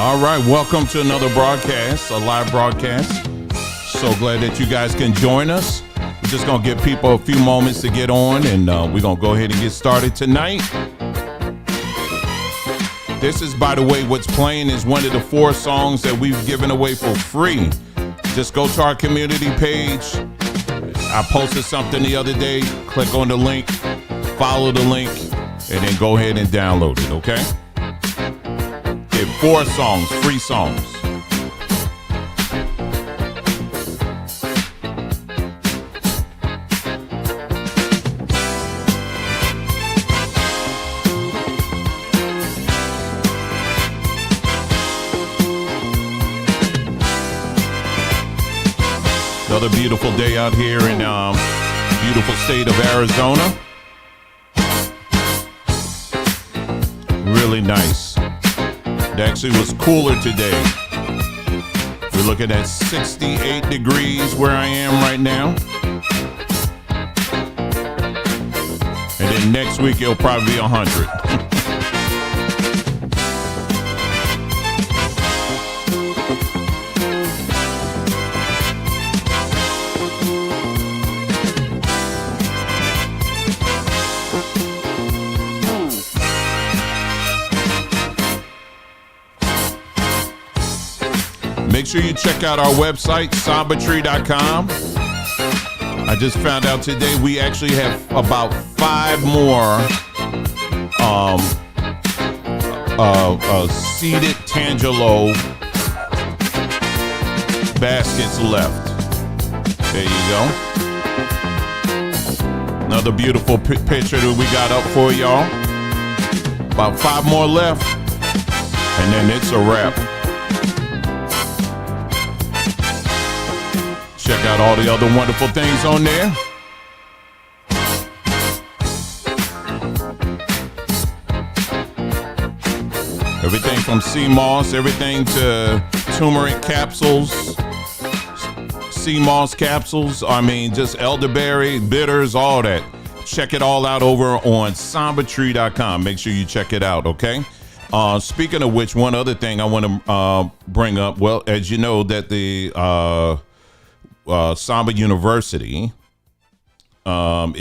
All right, welcome to another broadcast, a live broadcast. So glad that you guys can join us. We're just going to give people a few moments to get on, and we're going to go ahead and get started tonight. This is, by the way, what's playing is one of the 4 songs that we've given away for free. Just go to our community page. I posted something the other day. Click on the link, follow the link, and then go ahead and download it, okay? 4 songs, free songs. Another beautiful day out here in beautiful state of Arizona. Really nice. It actually was cooler today. We're looking at 68 degrees where I am right now. And then next week it'll probably be 100. Make sure you check out our website, sambatree.com. I just found out today we actually have about 5 more seeded Tangelo baskets left. There you go. Another beautiful picture that we got up for y'all. About 5 more left, and then it's a wrap. Check out all the other wonderful things on there. Everything from sea moss, everything to turmeric capsules, sea moss capsules. I mean, just elderberry, bitters, all that. Check it all out over on sambatree.com. Make sure you check it out, okay? Speaking of which, one other thing I want to bring up. Well, as you know, that the Samba University we're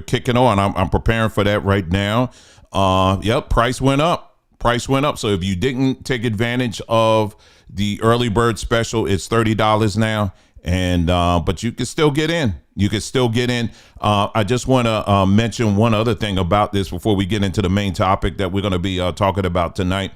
kicking on. I'm preparing for that right now. Yep, price went up. So if you didn't take advantage of the early bird special, it's $30 now, and but you can still get in. I just want to mention one other thing about this before we get into the main topic that we're going to be talking about tonight.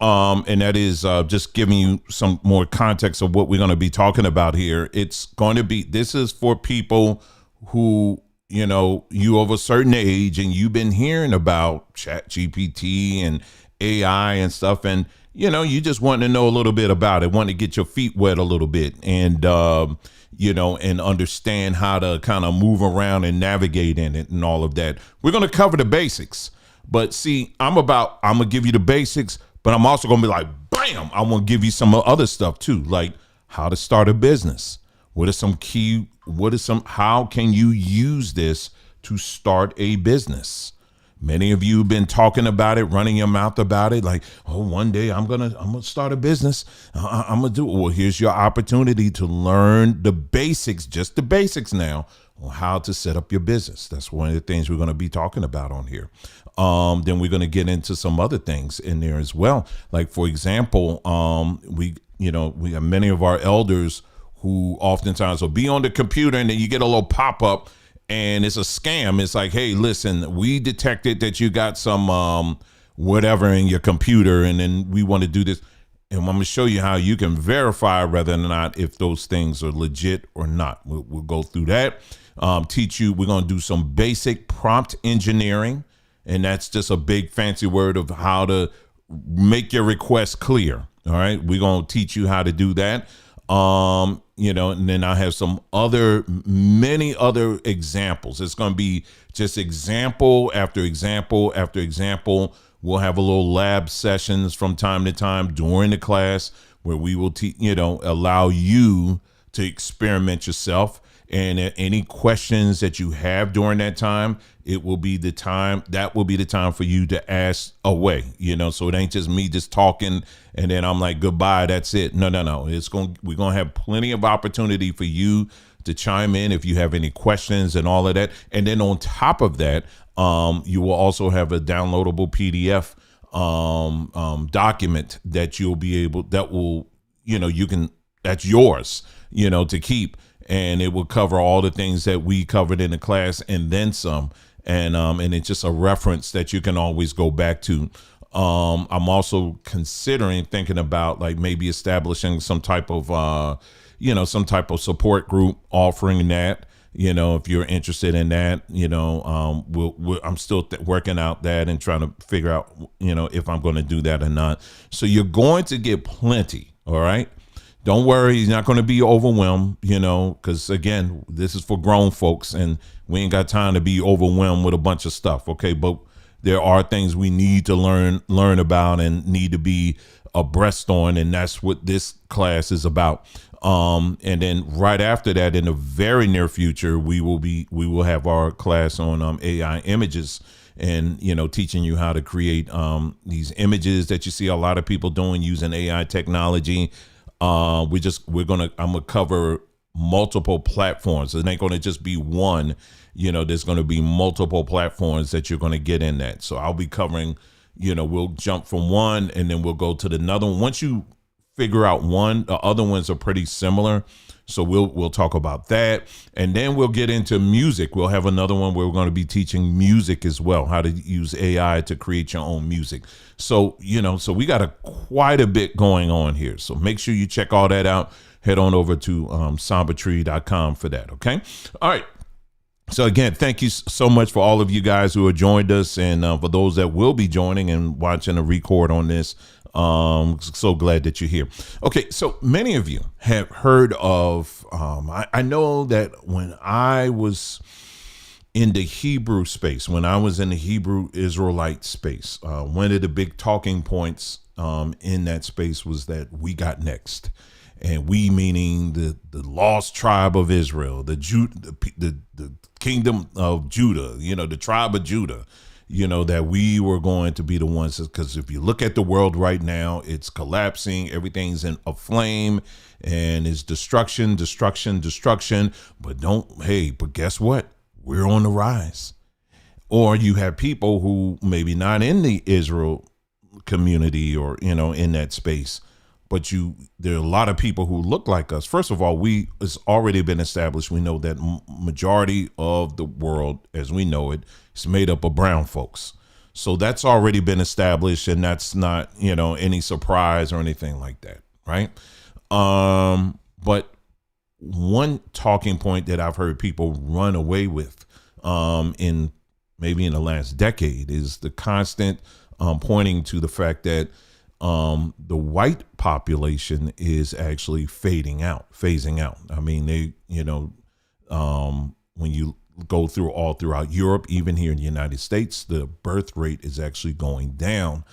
And that is just giving you some more context of what we're going to be talking about here. This is for people who, you of a certain age and you've been hearing about ChatGPT and AI and stuff. And, you just want to know a little bit about it, want to get your feet wet a little bit and, and understand how to kind of move around and navigate in it and all of that. We're going to cover the basics. But see, I'm going to give you the basics. But I'm also going to be like, bam, I want to give you some other stuff too, like how to start a business. How can you use this to start a business? Many of you have been talking about it, running your mouth about it, like, oh, one day I'm going to start a business. I'm going to do it. Well, here's your opportunity to learn the basics, just the basics now, on how to set up your business. That's one of the things we're going to be talking about on here. Then we're going to get into some other things in there as well. Like, for example, we have many of our elders who oftentimes will be on the computer and then you get a little pop-up and it's a scam. It's like, hey, listen, we detected that you got some whatever in your computer and then we want to do this. And I'm going to show you how you can verify whether or not if those things are legit or not. We'll go through that. Teach you. We're going to do some basic prompt engineering. And that's just a big fancy word of how to make your request clear. All right. We're going to teach you how to do that. And then I have many other examples. It's going to be just example after example after example. We'll have a little lab sessions from time to time during the class where we will allow you to experiment yourself. And any questions that you have during that time, it will be the time that will be the time for you to ask away, so it ain't just me just talking and then I'm like, goodbye, that's it. No. We're going to have plenty of opportunity for you to chime in if you have any questions and all of that. And then on top of that, you will also have a downloadable PDF document that you'll be able, that will, that's yours, to keep. And it will cover all the things that we covered in the class and then some. And it's just a reference that you can always go back to. I'm also thinking about like maybe establishing some type of, support group offering that, if you're interested in that, I'm still working out that and trying to figure out, if I'm going to do that or not. So you're going to get plenty. All right. Don't worry, he's not going to be overwhelmed, because again, this is for grown folks and we ain't got time to be overwhelmed with a bunch of stuff. Okay. But there are things we need to learn about and need to be abreast on. And that's what this class is about. And then right after that, in the very near future, we will have our class on AI images and, teaching you how to create these images that you see a lot of people doing using AI technology. I'm gonna cover multiple platforms. It ain't gonna just be one, there's gonna be multiple platforms that you're gonna get in that. So I'll be covering, we'll jump from one and then we'll go to the another one. Once you figure out one, the other ones are pretty similar. So we'll talk about that. And then we'll get into music. We'll have another one where we're going to be teaching music as well, how to use AI to create your own music. So, so we got quite a bit going on here. So make sure you check all that out. Head on over to sambatree.com for that. Okay. All right. So again, thank you so much for all of you guys who have joined us. And for those that will be joining and watching a record on this, so glad that you're here. Okay, so many of you have heard of, I know that when I was in the Hebrew space, when I was in the Hebrew Israelite space, one of the big talking points in that space was that we got next. And we meaning the lost tribe of Israel, the kingdom of Judah, the tribe of Judah. That we were going to be the ones, because if you look at the world right now, it's collapsing. Everything's in a flame and it's destruction. But guess what? We're on the rise. Or you have people who maybe not in the Israel community or, in that space, but there are a lot of people who look like us. First of all, it's already been established. We know that majority of the world, as we know it, is made up of brown folks. So that's already been established, and that's not, any surprise or anything like that, right? But one talking point that I've heard people run away with in the last decade is the constant pointing to the fact that the white population is actually phasing out. I mean, when you go through all throughout Europe, even here in the United States, the birth rate is actually going down,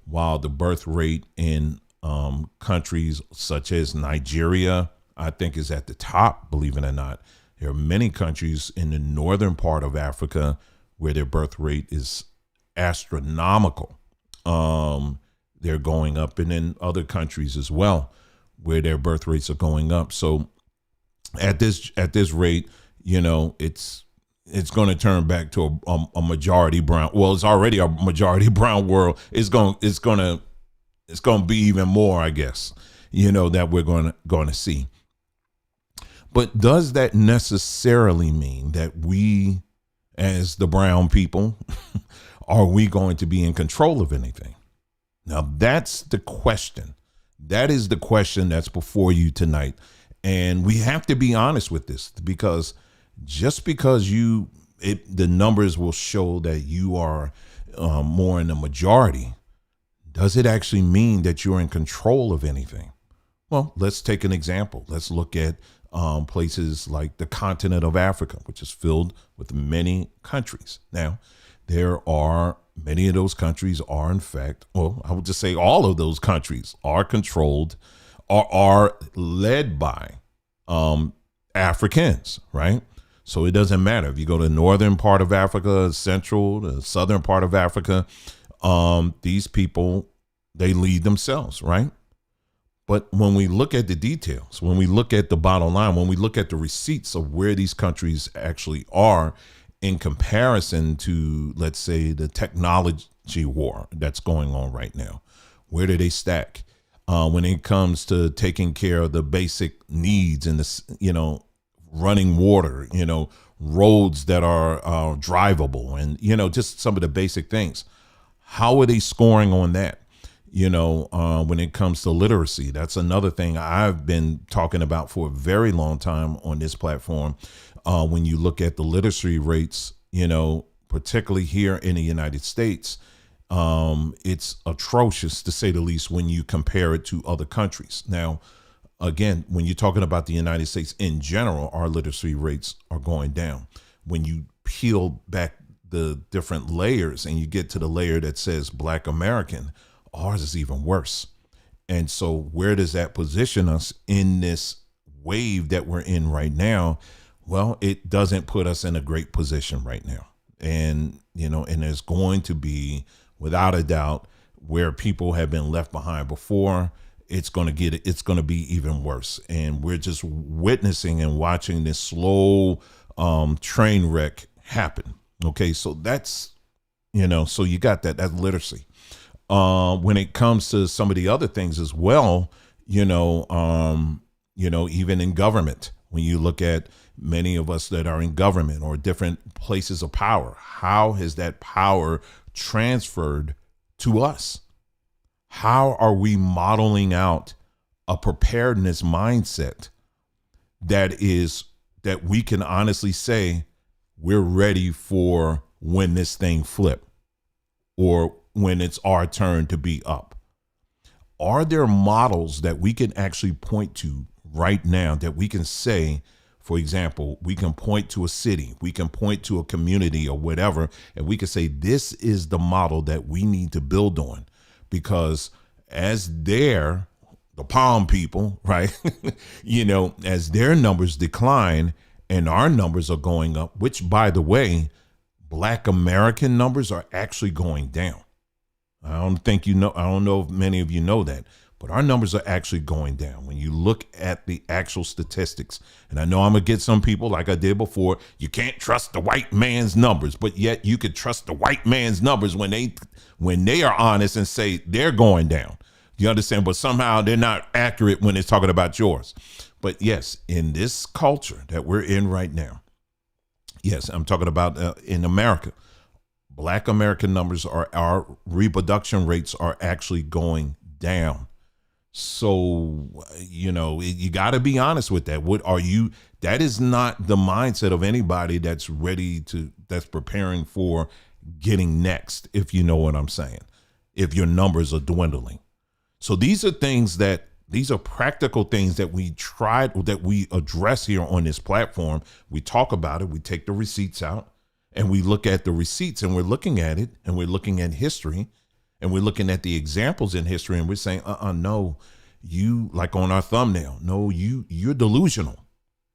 while the birth rate in countries such as Nigeria, I think, is at the top, believe it or not. There are many countries in the northern part of Africa where their birth rate is astronomical. They're going up, and in other countries as well, where their birth rates are going up. So at this rate, it's going to turn back to a majority brown. Well, it's already a majority brown world. It's going to be even more, I guess, that we're going to see. But does that necessarily mean that we, as the brown people, are we going to be in control of anything? Now, that's the question. That is the question that's before you tonight. And we have to be honest with this, because just because the numbers will show that you are more in the majority, does it actually mean that you're in control of anything? Well, let's take an example. Let's look at places like the continent of Africa, which is filled with many countries. Now, many of those countries are, in fact, well, I would just say all of those countries are controlled or are led by Africans, right? So it doesn't matter if you go to the northern part of Africa, central, the southern part of Africa. These people, they lead themselves, right? But when we look at the details, when we look at the bottom line, when we look at the receipts of where these countries actually are in comparison to, let's say, the technology war that's going on right now, where do they stack? When it comes to taking care of the basic needs and running water, roads that are drivable, and just some of the basic things. How are they scoring on that? When it comes to literacy, that's another thing I've been talking about for a very long time on this platform. When you look at the literacy rates, particularly here in the United States, it's atrocious, to say the least, when you compare it to other countries. Now, again, when you're talking about the United States in general, our literacy rates are going down. When you peel back the different layers and you get to the layer that says Black American, ours is even worse. And so where does that position us in this wave that we're in right now? Well, it doesn't put us in a great position right now. And, and there's going to be, without a doubt, where people have been left behind before, it's going to be even worse. And we're just witnessing and watching this slow train wreck happen. Okay. So that's, so you got that's literacy. When it comes to some of the other things as well, even in government, when you look at many of us that are in government or different places of power, how has that power transferred to us? How are we modeling out a preparedness mindset that we can honestly say we're ready for when this thing flip, or when it's our turn to be up? Are there models that we can actually point to right now that we can say, for example, we can point to a city, we can point to a community or whatever, and we can say, this is the model that we need to build on? Because as the palm people, right, as their numbers decline and our numbers are going up, which, by the way, Black American numbers are actually going down. I don't know if many of you know that, but our numbers are actually going down when you look at the actual statistics. And I know I'm going to get some people, like I did before, you can't trust the white man's numbers, but yet you could trust the white man's numbers when they are honest and say they're going down. You understand? But somehow they're not accurate when it's talking about yours. But yes, in this culture that we're in right now, yes, I'm talking about in America, Black American numbers our reproduction rates are actually going down. So, you got to be honest with that. That is not the mindset of anybody that's that's preparing for getting next, if you know what I'm saying, if your numbers are dwindling. So these are practical things that we address here on this platform. We talk about it. We take the receipts out and we look at the receipts, and we're looking at it, and we're looking at history, and we're looking at the examples in history, and we're saying, no, you, like on our thumbnail, no, you're delusional.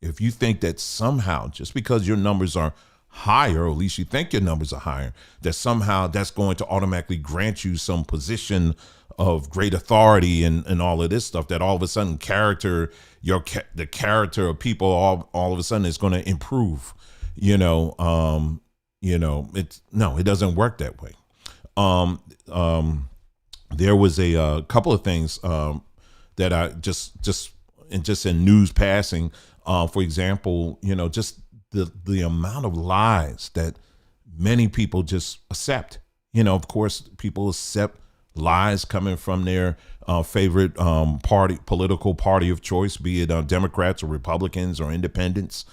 If you think that somehow, just because your numbers are higher, or at least you think your numbers are higher, that somehow that's going to automatically grant you some position of great authority and all of this stuff, that all of a sudden the character of people all of a sudden is going to improve. It doesn't work that way. There was a couple of things that I just in news passing, for example, just the amount of lies that many people just accept. Of course, people accept lies coming from their favorite political party of choice, be it Democrats or Republicans or independents.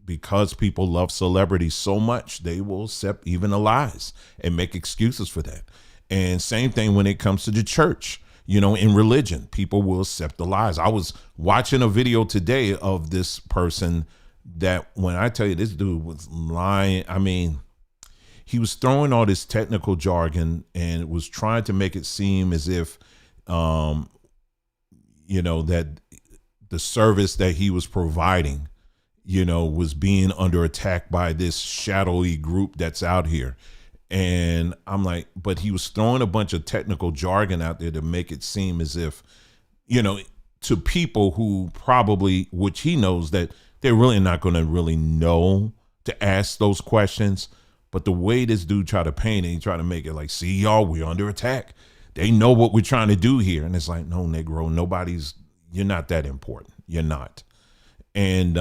Because people love celebrities so much, they will accept even the lies and make excuses for that. And same thing when it comes to the church, in religion, people will accept the lies. I was watching a video today of this person that, when I tell you, this dude was lying, I mean, he was throwing all this technical jargon and was trying to make it seem as if, that the service that he was providing, was being under attack by this shadowy group that's out here. And I'm like, but he was throwing a bunch of technical jargon out there to make it seem as if, to people who probably, which he knows that they're really not going to really know to ask those questions. But the way this dude tried to paint it, he tried to make it like, see, y'all, we're under attack. They know what we're trying to do here. And it's like, no, Negro, you're not that important. You're not. And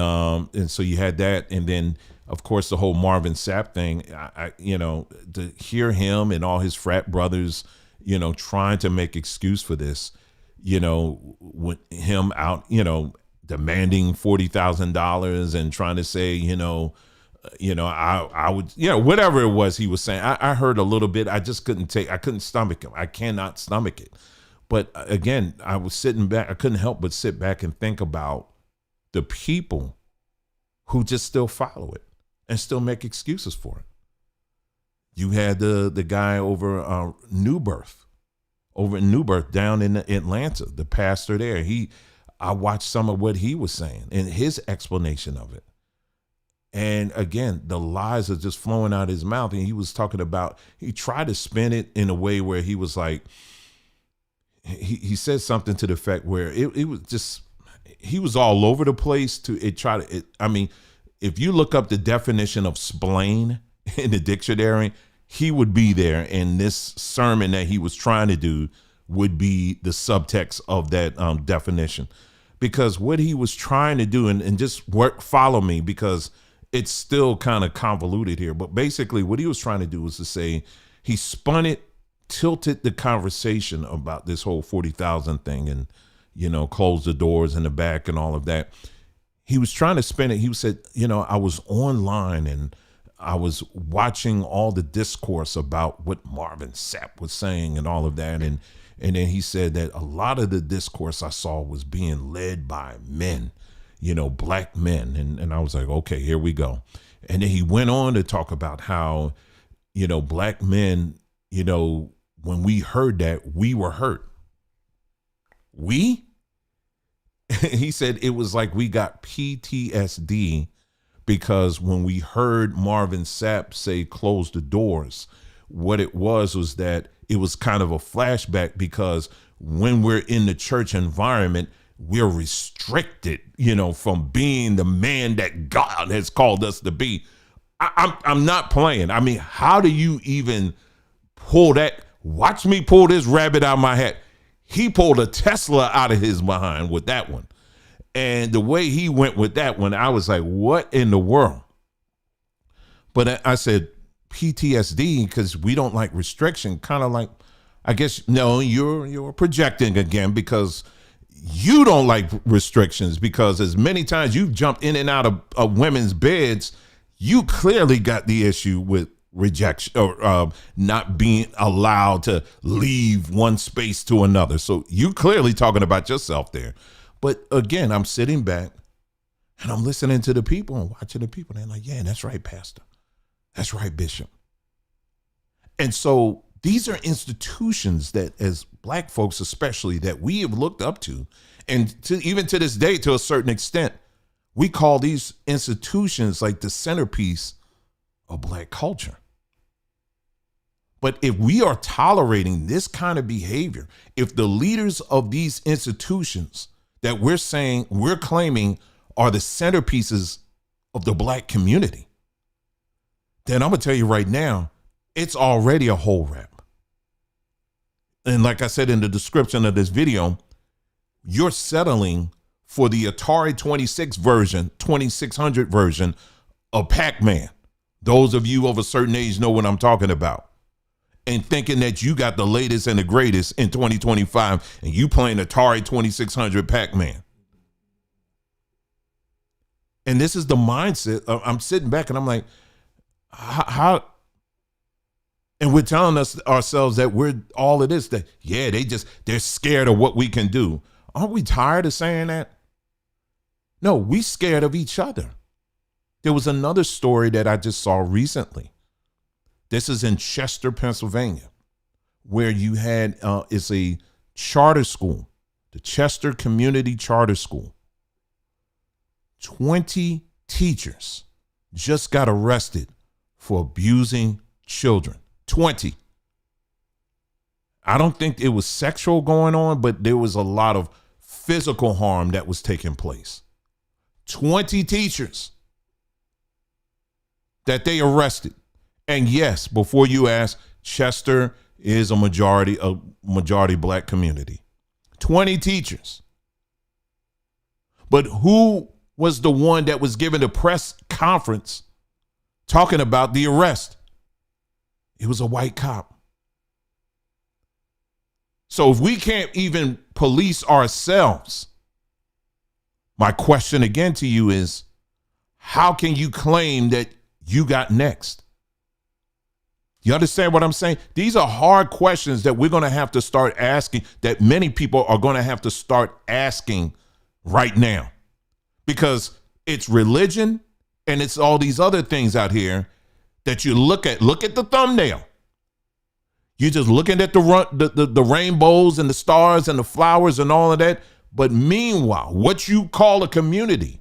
so you had that. And then, of course, the whole Marvin Sapp thing, to hear him and all his frat brothers, trying to make excuse for this, with him out, demanding $40,000 and trying to say, I would, whatever it was he was saying. I heard a little bit. I couldn't stomach him. I cannot stomach it. But again, I was sitting back. I couldn't help but sit back and think about the people who just still follow it and still make excuses for it. You had the guy over New Birth down in Atlanta, the pastor there. I watched some of what he was saying and his explanation of it. And again, the lies are just flowing out of his mouth. And he was talking about, he tried to spin it in a way where he was like, he said something to the effect where it was just, he was all over the place if you look up the definition of splain in the dictionary, he would be there. And this sermon that he was trying to do would be the subtext of that definition, because what he was trying to do, and just follow me because it's still kind of convoluted here. But basically what he was trying to do was to say, he spun it, tilted the conversation about this whole 40,000 thing and, close the doors in the back and all of that. He was trying to spin it. He said, I was online and I was watching all the discourse about what Marvin Sapp was saying and all of that. And then he said that a lot of the discourse I saw was being led by men, black men. And I was like, okay, here we go. And then he went on to talk about how, black men, when we heard that, we were hurt. He said it was like we got PTSD because when we heard Marvin Sapp say close the doors, what it was that it was kind of a flashback, because when we're in the church environment, we're restricted, from being the man that God has called us to be. I'm not playing. I mean, how do you even pull that? Watch me pull this rabbit out of my hat. He pulled a Tesla out of his behind with that one. And the way he went with that one, I was like, what in the world? But I said PTSD because we don't like restriction, kind of like, I guess, no, you're projecting again, because you don't like restrictions, because as many times you've jumped in and out of women's beds, you clearly got the issue with rejection or not being allowed to leave one space to another. So you clearly talking about yourself there. But again, I'm sitting back and I'm listening to the people and watching the people. And they're like, yeah, that's right, Pastor. That's right, Bishop. And so these are institutions that, as black folks especially, that we have looked up to. And even to this day, to a certain extent, we call these institutions like the centerpiece of black culture. But if we are tolerating this kind of behavior, if the leaders of these institutions that we're claiming are the centerpieces of the black community, then I'm going to tell you right now, it's already a whole wrap. And like I said in the description of this video, you're settling for the Atari 2600 version of PacMan. Those of you of a certain age know what I'm talking about. And thinking that you got the latest and the greatest in 2025 and you playing Atari 2600 PacMan. And this is the mindset. I'm sitting back and I'm like, how? And we're telling ourselves that we're all of this, that, yeah, they're scared of what we can do. Aren't we tired of saying that? No, we scared of each other. There was another story that I just saw recently. This is in Chester, Pennsylvania, where you had, it's a charter school, the Chester Community Charter School. 20 teachers just got arrested for abusing children. 20. I don't think it was sexual going on, but there was a lot of physical harm that was taking place. 20 teachers that they arrested. And yes, before you ask, Chester is a majority black community. 20 teachers. But who was the one that was given a press conference talking about the arrest? It was a white cop. So if we can't even police ourselves, my question again to you is, how can you claim that you got next? You understand what I'm saying? These are hard questions that we're going to have to start asking, that many people are going to have to start asking right now, because it's religion and it's all these other things out here that you look at. Look at the thumbnail. You're just looking at the rainbows and the stars and the flowers and all of that. But meanwhile, what you call a community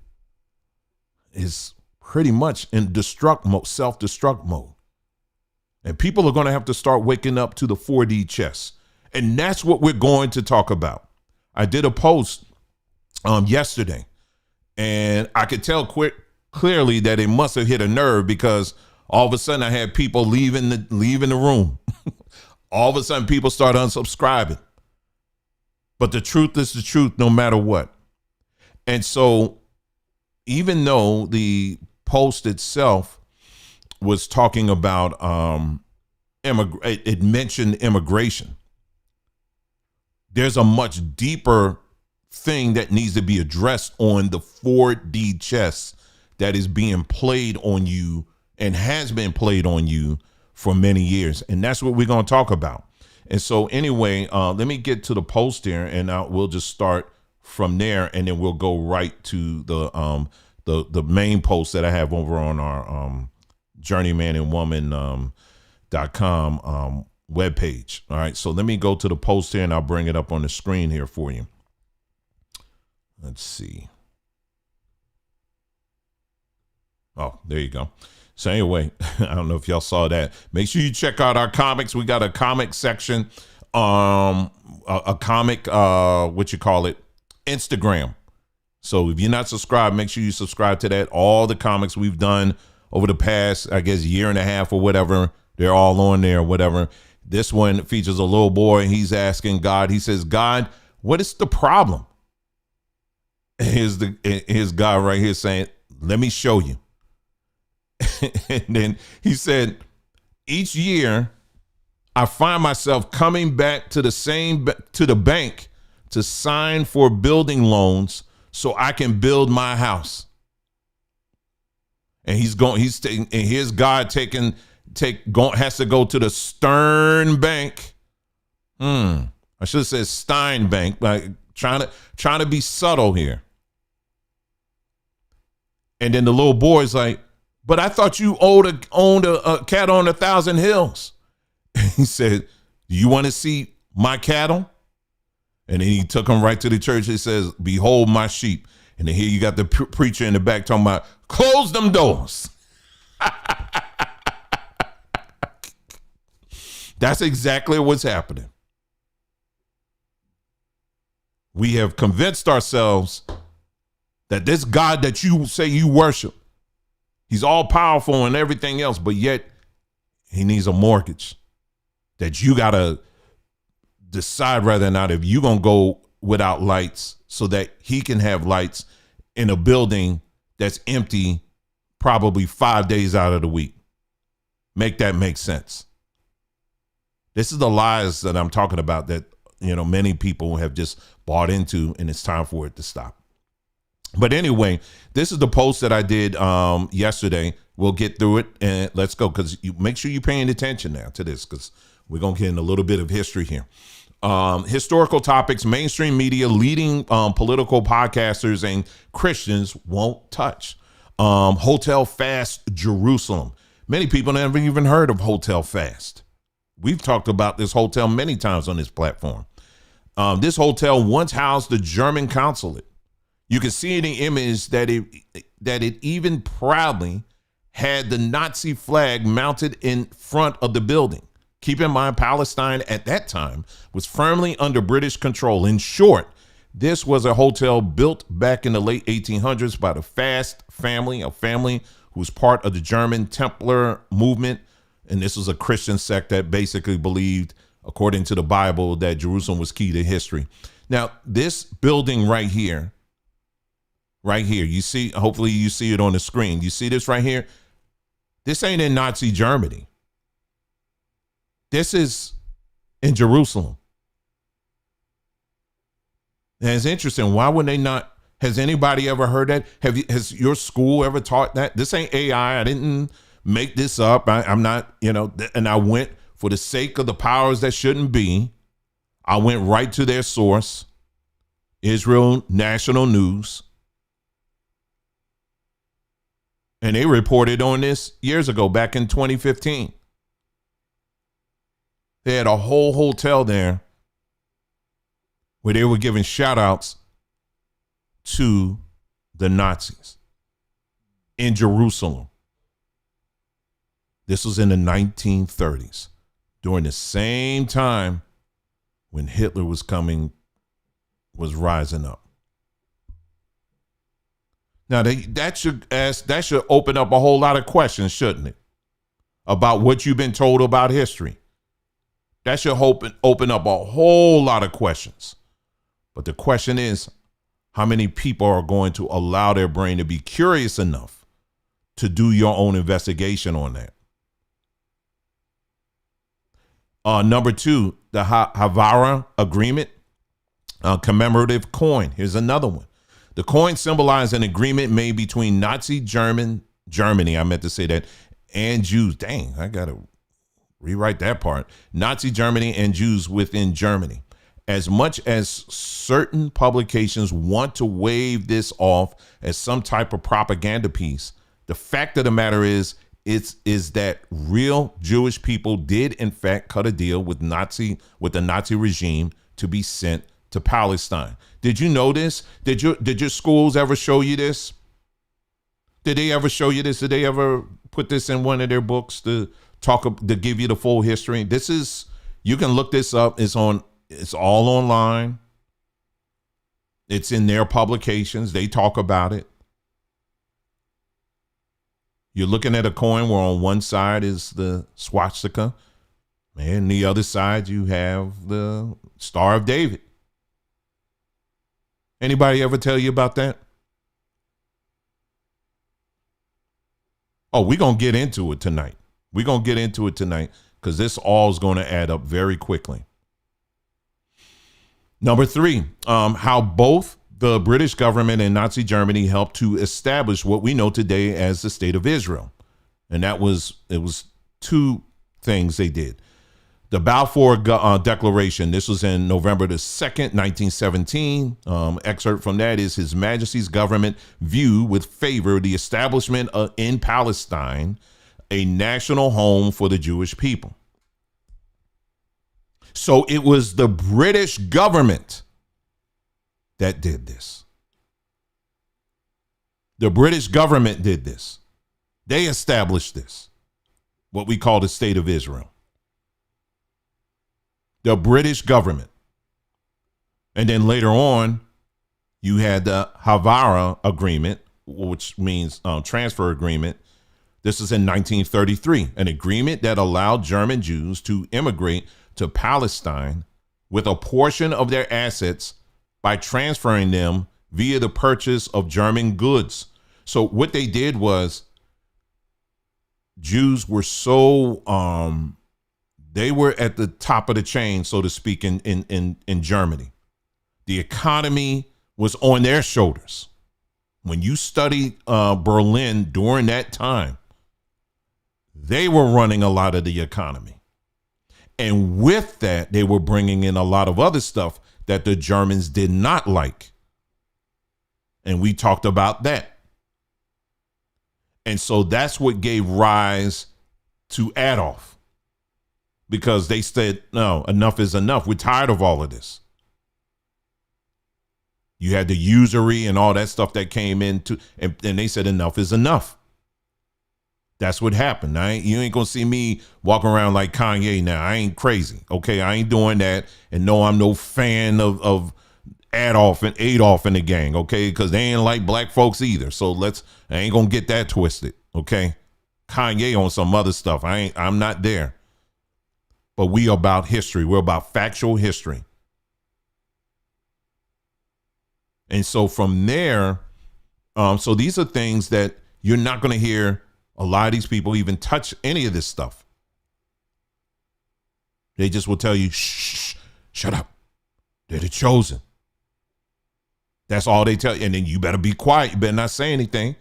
is pretty much in destruct mode, self-destruct mode. And people are going to have to start waking up to the 4D chess. And that's what we're going to talk about. I did a post yesterday, and I could tell clearly that it must have hit a nerve, because all of a sudden I had people leaving the room. All of a sudden people start unsubscribing. But the truth is the truth no matter what. And so even though the post itself was talking about it mentioned immigration, there's a much deeper thing that needs to be addressed on the 4D chess that is being played on you and has been played on you for many years. And that's what we're going to talk about. And so anyway, let me get to the post here, and we'll just start from there, and then we'll go right to the main post that I have over on our journeymanandwoman.com webpage. All right. So let me go to the post here, and I'll bring it up on the screen here for you. Let's see. Oh, there you go. So anyway, I don't know if y'all saw that. Make sure you check out our comics. We got a comic section, a comic, Instagram. So if you're not subscribed, make sure you subscribe to that. All the comics we've done over the past, I guess, year and a half or whatever, they're all on there or whatever. This one features a little boy, and he's asking God. He says, God, what is the problem? Here's God right here saying, let me show you. And then he said, each year I find myself coming back to the bank to sign for building loans so I can build my house. And here's God has to go to the Stern Bank. I should have said Stein Bank, like trying to be subtle here. And then the little boy's like, but I thought you owned a cattle on 1,000 hills. He said, do you want to see my cattle? And then he took him right to the church. He says, behold my sheep. And then here you got the preacher in the back talking about, close them doors. That's exactly what's happening. We have convinced ourselves that this God that you say you worship, he's all powerful and everything else, but yet he needs a mortgage that you got to decide whether or not if you're going to go without lights so that he can have lights in a building that's empty probably 5 days out of the week. Make that make sense. This is the lies that I'm talking about that, many people have just bought into, and it's time for it to stop. But anyway, this is the post that I did yesterday. We'll get through it and let's go, because you make sure you're paying attention now to this, because we're going to get in a little bit of history here. Historical topics, mainstream media, leading political podcasters and Christians won't touch. Hotel Fast Jerusalem. Many people never even heard of Hotel Fast. We've talked about this hotel many times on this platform. This hotel once housed the German consulate. You can see in the image that it even proudly had the Nazi flag mounted in front of the building. Keep in mind, Palestine at that time was firmly under British control. In short, this was a hotel built back in the late 1800s by the Fast family, a family who was part of the German Templar movement. And this was a Christian sect that basically believed, according to the Bible, that Jerusalem was key to history. Now, this building right here, you see, hopefully you see it on the screen. You see this right here? This ain't in Nazi Germany. This is in Jerusalem. And it's interesting. Why would they not? Has anybody ever heard that? Has your school ever taught that? This ain't AI. I didn't make this up. I'm not, and I went for the sake of the powers that shouldn't be. I went right to their source, Israel National News. And they reported on this years ago, back in 2015. They had a whole hotel there where they were giving shout outs to the Nazis in Jerusalem. This was in the 1930s, during the same time when Hitler was rising up. Now that should open up a whole lot of questions, shouldn't it? About what you've been told about history. That should open up a whole lot of questions. But the question is, how many people are going to allow their brain to be curious enough to do your own investigation on that? Number 2, the Havara Agreement, commemorative coin. Here's another one. The coin symbolized an agreement made between Nazi Germany, and Jews. Dang, I got to rewrite that part. Nazi Germany and Jews within Germany. As much as certain publications want to wave this off as some type of propaganda piece, the fact of the matter is that real Jewish people did in fact cut a deal with the Nazi regime to be sent to Palestine. Did you know this? Did your schools ever show you this? Did they ever show you this? Did they ever put this in one of their books to give you the full history? You can look this up. It's all online. It's in their publications. They talk about it. You're looking at a coin where on one side is the swastika, and the other side you have the Star of David. Anybody ever tell you about that? Oh, we're going to get into it tonight. Because this all is going to add up very quickly. Number 3, how both the British government and Nazi Germany helped to establish what we know today as the State of Israel. And it was 2 things they did. The Balfour Declaration, this was in November the 2nd, 1917. Excerpt from that is His Majesty's government view with favor the establishment in Palestine a national home for the Jewish people. So it was the British government that did this. The British government did this. They established this, what we call the State of Israel. The British government. And then later on, you had the Havara Agreement, which means transfer agreement. This is in 1933, an agreement that allowed German Jews to immigrate to Palestine with a portion of their assets by transferring them via the purchase of German goods. So what they did was Jews were they were at the top of the chain, so to speak, in Germany. The economy was on their shoulders. When you study Berlin during that time, they were running a lot of the economy. And with that, they were bringing in a lot of other stuff that the Germans did not like. And we talked about that. And so that's what gave rise to Adolf. Because they said, no, enough is enough. We're tired of all of this. You had the usury and all that stuff that came into, and they said enough is enough. That's what happened. You ain't gonna see me walking around like Kanye now. I ain't crazy. Okay, I ain't doing that. And no, I'm no fan of Adolf and Adolf in the gang. Okay, because they ain't like black folks either. So I ain't gonna get that twisted. Okay, Kanye on some other stuff. I'm not there. But we are about history. We're about factual history. And so from there, so these are things that you're not going to hear a lot of these people even touch any of this stuff. They just will tell you, shh, shut up. They're the chosen. That's all they tell you. And then you better be quiet. You better not say anything.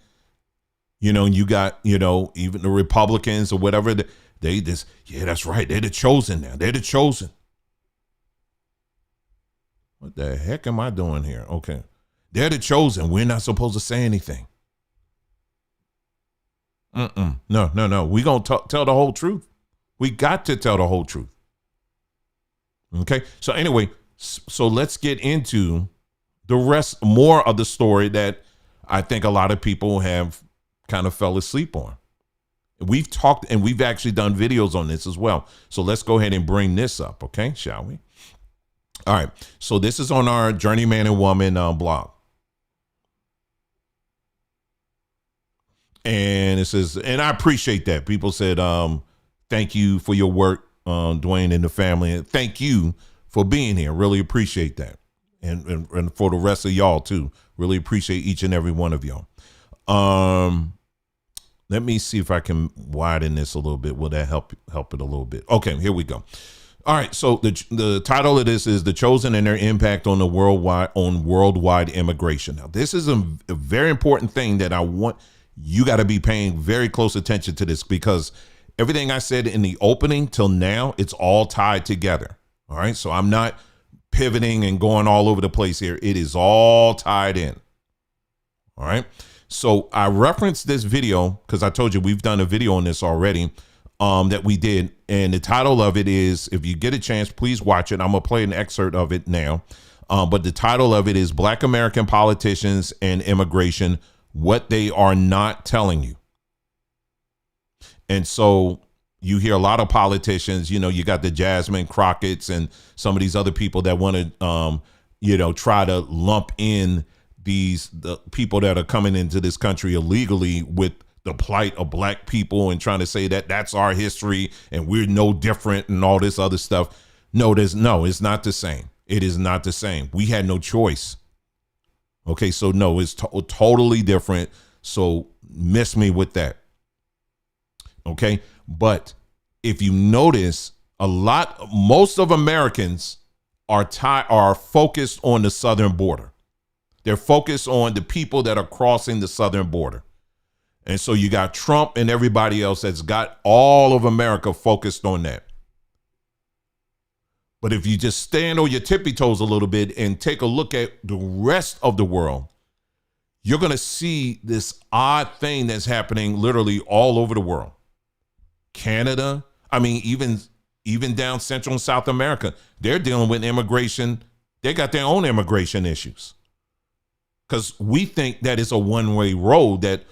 And you got, even the Republicans or whatever, they just, yeah, that's right. They're the chosen now. They're the chosen. What the heck am I doing here? Okay. They're the chosen. We're not supposed to say anything. No. We're going to tell the whole truth. We got to tell the whole truth. Okay. So anyway, so let's get into the rest, more of the story that I think a lot of people have kind of fell asleep on. We've talked and we've actually done videos on this as well. So let's go ahead and bring this up. Okay. Shall we? All right. So this is on our Journeyman and Woman blog. And it says, and I appreciate that. People said, thank you for your work, Dwayne and the family. And thank you for being here. Really appreciate that. And for the rest of y'all too. Really appreciate each and every one of y'all. Let me see if I can widen this a little bit. Will that help it a little bit? Okay, here we go. All right, so the title of this is The Chosen and Their Impact on Worldwide Immigration. Now, this is a very important thing that I want you got to be paying very close attention to this, because everything I said in the opening till now, it's all tied together. All right, so I'm not pivoting and going all over the place here. It is all tied in. All right. So I referenced this video because I told you we've done a video on this already that we did. And the title of it is, if you get a chance, please watch it. I'm going to play an excerpt of it now. But the title of it is Black American Politicians and Immigration, What They Are Not Telling You. And so you hear a lot of politicians, you got the Jasmine Crockett's and some of these other people that want to, try to lump in the people that are coming into this country illegally with the plight of black people and trying to say that that's our history and we're no different and all this other stuff. No, it's not the same. It is not the same. We had no choice. Okay, so no, it's totally different. So miss me with that. Okay, but if you notice, most of Americans are focused on the southern border. They're focused on the people that are crossing the southern border. And so you got Trump and everybody else that's got all of America focused on that. But if you just stand on your tippy toes a little bit and take a look at the rest of the world, you're going to see this odd thing that's happening literally all over the world. Canada, even down Central and South America, they're dealing with immigration. They got their own immigration issues. Because we think that it's a one-way road, that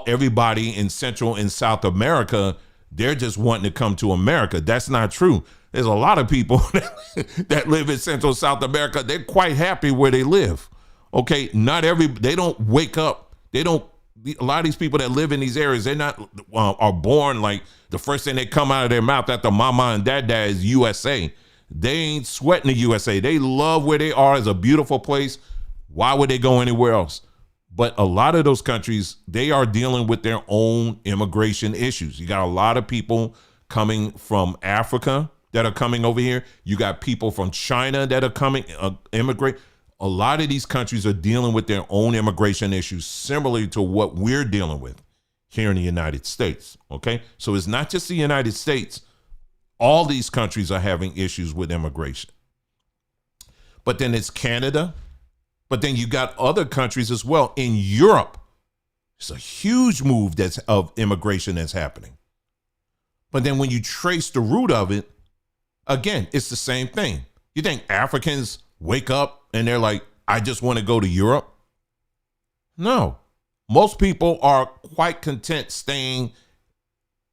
everybody in Central and South America, they're just wanting to come to America. That's not true. There's a lot of people that live in Central and South America. They're quite happy where they live. Okay, they don't wake up. A lot of these people that live in these areas, they're not are born like the first thing that come out of their mouth after mama and dad is USA. They ain't sweating the USA. They love where they are. It's a beautiful place. Why would they go anywhere else? But a lot of those countries, they are dealing with their own immigration issues. You got a lot of people coming from Africa that are coming over here. You got people from China that are coming, immigrate. A lot of these countries are dealing with their own immigration issues, similarly to what we're dealing with here in the United States. Okay. So it's not just the United States. All these countries are having issues with immigration. But then it's Canada. But then you got other countries as well. In Europe, it's a huge move of immigration that's happening. But then when you trace the root of it, again, it's the same thing. You think Africans wake up and they're like, I just want to go to Europe. No, most people are quite content staying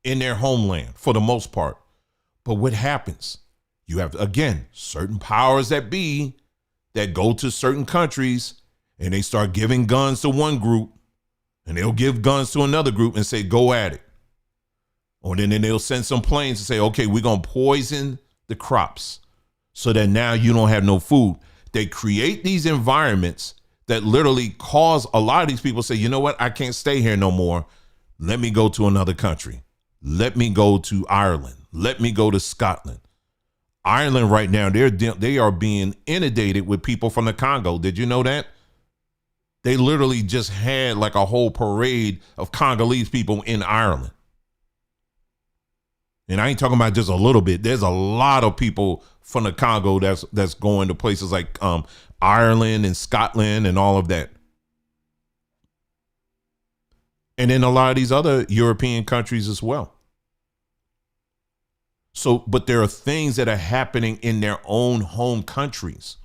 in their homeland for the most part. But what happens? You have, again, certain powers that be that go to certain countries and they start giving guns to one group and they'll give guns to another group and say, go at it. Or then they'll send some planes and say, okay, we're going to poison the crops so that now you don't have no food. They create these environments that literally cause a lot of these people to say, you know what? I can't stay here no more. Let me go to another country. Let me go to Ireland. Let me go to Scotland. Ireland right now, they are being inundated with people from the Congo. Did you know that? They literally just had like a whole parade of Congolese people in Ireland. And I ain't talking about just a little bit. There's a lot of people from the Congo that's going to places like Ireland and Scotland and all of that. And then a lot of these other European countries as well. So, but there are things that are happening in their own home countries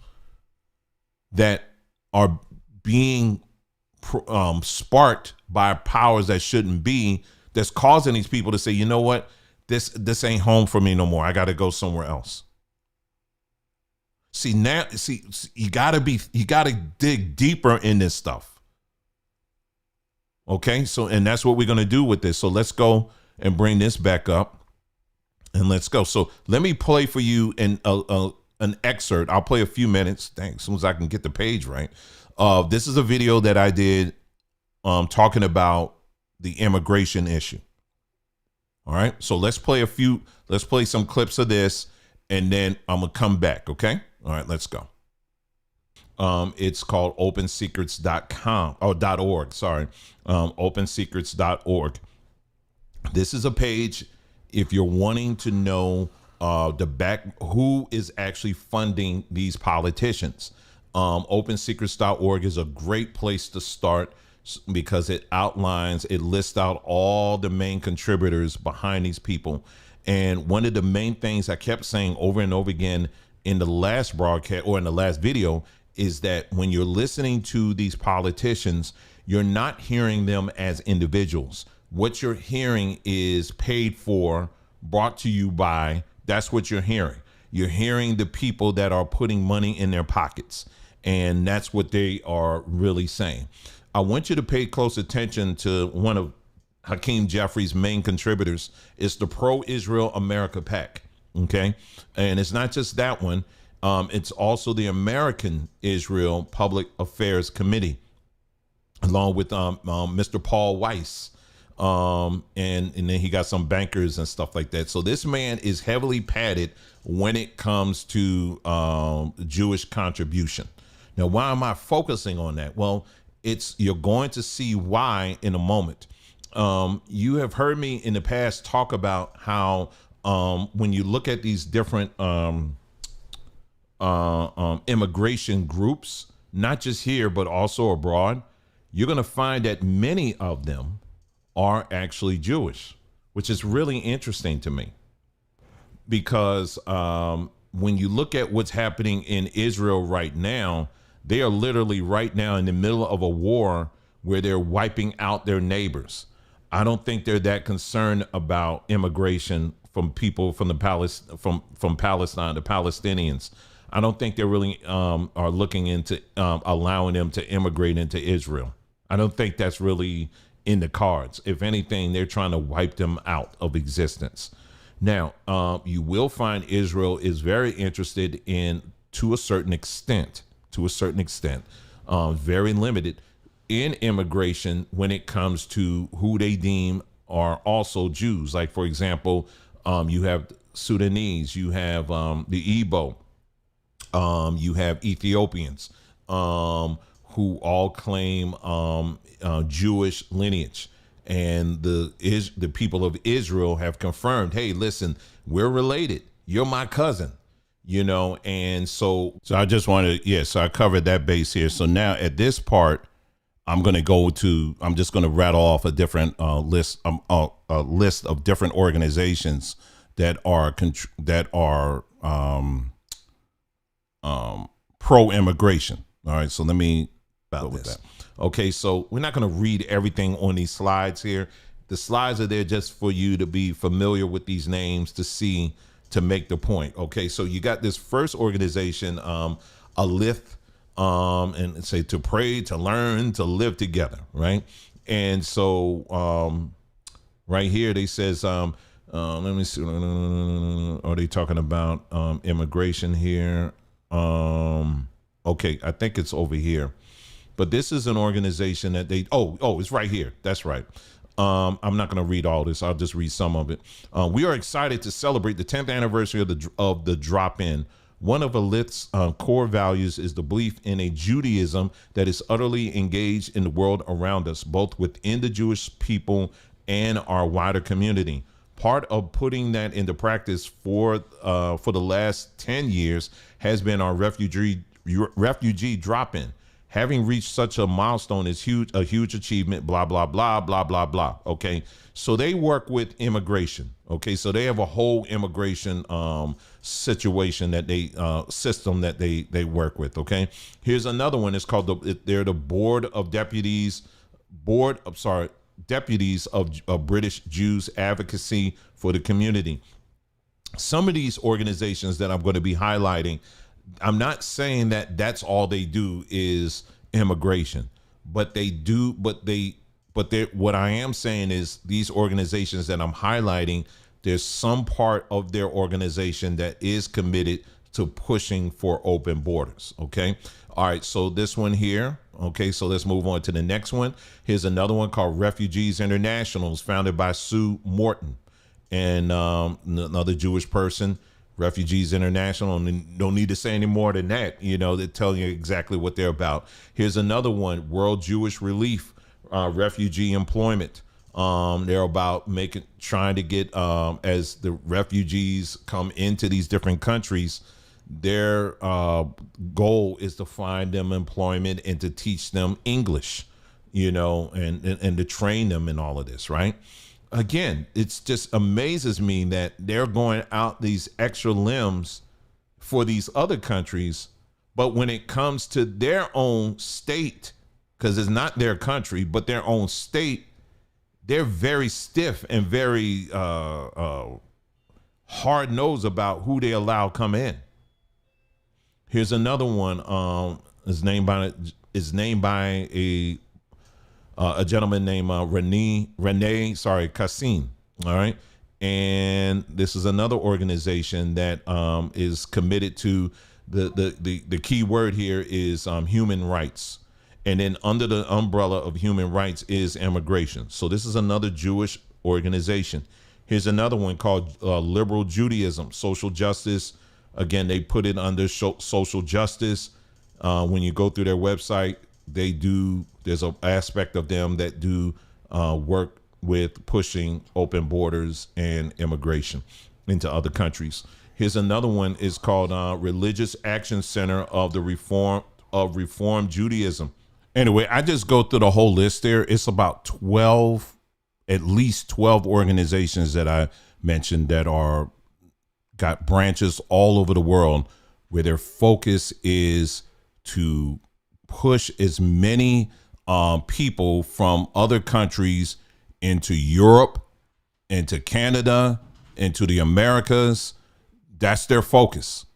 that are being sparked by powers that shouldn't be, that's causing these people to say, you know what, this ain't home for me no more. I got to go somewhere else. See, now, you got to dig deeper in this stuff. Okay, so, and that's what we're going to do with this. So let's go and bring this back up. And let's go. So let me play for you an excerpt. I'll play a few minutes. Thanks. As soon as I can get the page right. This is a video that I did talking about the immigration issue. All right. So let's play some clips of this and then I'm going to come back. Okay. All right. Let's go. It's called opensecrets.com or .org. Sorry. Opensecrets.org. This is a page. If you're wanting to know who is actually funding these politicians, opensecrets.org is a great place to start because it lists out all the main contributors behind these people. And one of the main things I kept saying over and over again in the last broadcast or in the last video is that when you're listening to these politicians, you're not hearing them as individuals. What you're hearing is paid for, brought to you by, that's what you're hearing. You're hearing the people that are putting money in their pockets. And that's what they are really saying. I want you to pay close attention to one of Hakeem Jeffrey's main contributors. It's the Pro-Israel America PAC. Okay. And it's not just that one. It's also the American Israel Public Affairs Committee, along with Mr. Paul Weiss. And then he got some bankers and stuff like that. So this man is heavily padded when it comes to Jewish contribution. Now, why am I focusing on that? Well, you're going to see why in a moment. You have heard me in the past talk about how when you look at these different immigration groups, not just here, but also abroad, you're going to find that many of them are actually Jewish, which is really interesting to me because when you look at what's happening in Israel right now, they are literally right now in the middle of a war where they're wiping out their neighbors. I don't think they're that concerned about immigration from people from from Palestine, the Palestinians. I don't think they really are looking into allowing them to immigrate into Israel. I don't think that's really in the cards. If anything, they're trying to wipe them out of existence. Now, you will find Israel is very interested in, to a certain extent, very limited in immigration when it comes to who they deem are also Jews. Like, for example, you have Sudanese, you have the Igbo, you have Ethiopians, who all claim Jewish lineage, and the people of Israel have confirmed, hey, listen, we're related. You're my cousin, and so I just wanted, so I covered that base here. So now at this part, I'm just going to rattle off a different list of different organizations that are pro-immigration. All right, so let me About go with this. that. Okay, so we're not going to read everything on these slides here. The slides are there just for you to be familiar with these names to see, to make the point. Okay, so you got this first organization, a lift, and say to pray, to learn, to live together, right? And so right here they says, let me see, are they talking about immigration here? Okay, I think it's over here. But this is an organization that they, it's right here. That's right. I'm not going to read all this. I'll just read some of it. We are excited to celebrate the 10th anniversary of the drop-in. One of Alith's core values is the belief in a Judaism that is utterly engaged in the world around us, both within the Jewish people and our wider community. Part of putting that into practice for the last 10 years has been our refugee drop-in. Having reached such a milestone is a huge achievement, blah, blah, blah, blah, blah, blah. Okay. So they work with immigration. Okay. So they have a whole immigration situation that system that they work with. Okay. Here's another one. It's called they're the Deputies of British Jews Advocacy for the Community. Some of these organizations that I'm going to be highlighting, I'm not saying that that's all they do is immigration, but what I am saying is these organizations that I'm highlighting, there's some part of their organization that is committed to pushing for open borders. Okay. All right. So this one here. Okay. So let's move on to the next one. Here's another one called Refugees Internationals, founded by Sue Morton and another Jewish person. Refugees International, and don't need to say any more than that. They're telling you exactly what they're about. Here's another one, World Jewish Relief, Refugee Employment. They're about trying to get, as the refugees come into these different countries, their goal is to find them employment and to teach them English, and to train them in all of this, right? Again, it's just amazes me that they're going out these extra limbs for these other countries, but when it comes to their own state, because it's not their country, but their own state, they're very stiff and very hard-nosed about who they allow come in. Here's another one. Is named by a gentleman named Rene Cassin. All right. And this is another organization that is committed to the key word here is human rights. And then under the umbrella of human rights is immigration. So this is another Jewish organization. Here's another one called Liberal Judaism, Social Justice. Again, they put it under social justice. When you go through their website, there's an aspect of them that do work with pushing open borders and immigration into other countries. Here's another one is called Religious Action Center of Reform Judaism. Anyway, I just go through the whole list there. It's about at least 12 organizations that I mentioned that got branches all over the world where their focus is to push as many people from other countries into Europe, into Canada, into the Americas. That's their focus.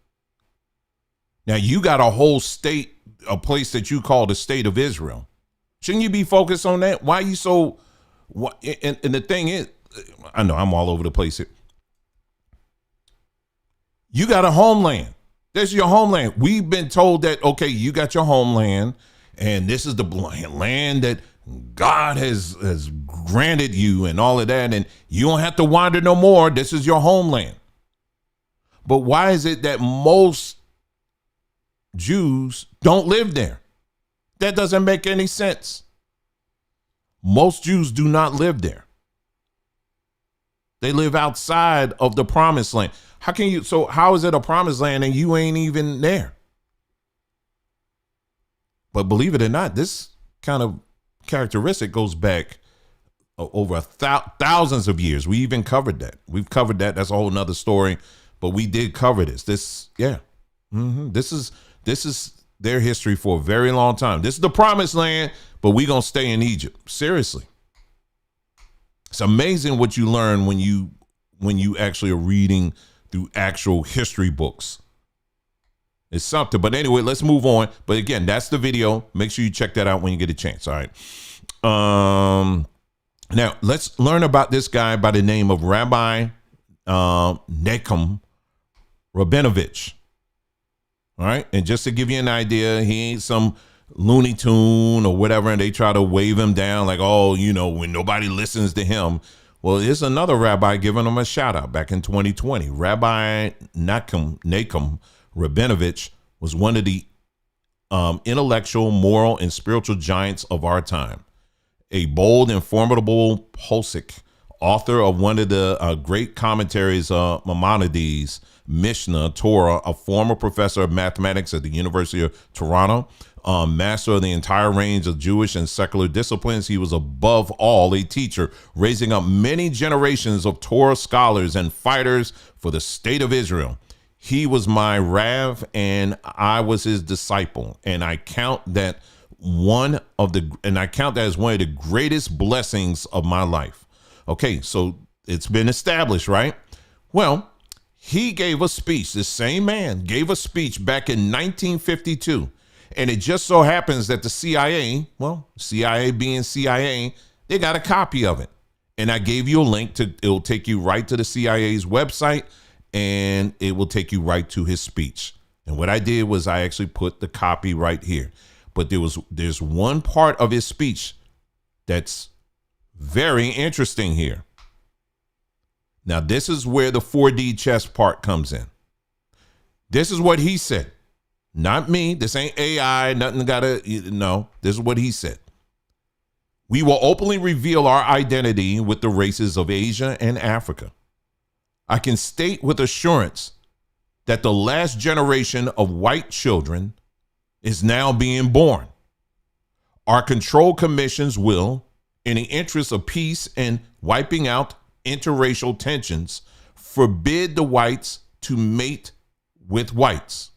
Now you got a whole state, a place that you call the state of Israel. Shouldn't you be focused on that? Why are you so? And the thing is, I know I'm all over the place here. You got a homeland. That's your homeland. We've been told that, okay, you got your homeland, and this is the land that God has granted you and all of that, and you don't have to wander no more. This is your homeland. But why is it that most Jews don't live there? That doesn't make any sense. Most Jews do not live there. They live outside of the promised land. How is it a promised land and you ain't even there? But believe it or not, this kind of characteristic goes back over thousands of years. We even covered that. We've covered that. That's a whole nother story, but we did cover this. This is their history for a very long time. This is the promised land, but we're going to stay in Egypt. Seriously. It's amazing what you learn when you actually are reading through actual history books. It's something. But anyway, let's move on. But again, that's the video. Make sure you check that out when you get a chance. All right. Now let's learn about this guy by the name of Rabbi Nahum Rabinovich. All right. And just to give you an idea, he ain't some Looney Tune or whatever, and they try to wave him down like, oh, you know, when nobody listens to him. Well, there's another rabbi giving him a shout out back in 2020. Rabbi Nahum Rabinovich was one of the intellectual, moral, and spiritual giants of our time. A bold and formidable posek, author of one of the great commentaries, Maimonides, Mishnah, Torah, a former professor of mathematics at the University of Toronto, master of the entire range of Jewish and secular disciplines. He was above all a teacher, raising up many generations of Torah scholars and fighters for the state of Israel. He was my Rav and I was his disciple. And I count that as one of the greatest blessings of my life. Okay, so it's been established, right? Well, he gave a speech. This same man gave a speech back in 1952. And it just so happens that the CIA, well, CIA being CIA, they got a copy of it. And I gave you a link it'll take you right to the CIA's website, and it will take you right to his speech. And what I did was I actually put the copy right here. But there's one part of his speech that's very interesting here. Now, this is where the 4D chess part comes in. This is what he said. Not me. This ain't AI. Nothing no, this is what he said. We will openly reveal our identity with the races of Asia and Africa. I can state with assurance that the last generation of white children is now being born. Our control commissions will, in the interest of peace and wiping out interracial tensions, forbid the whites to mate with whites.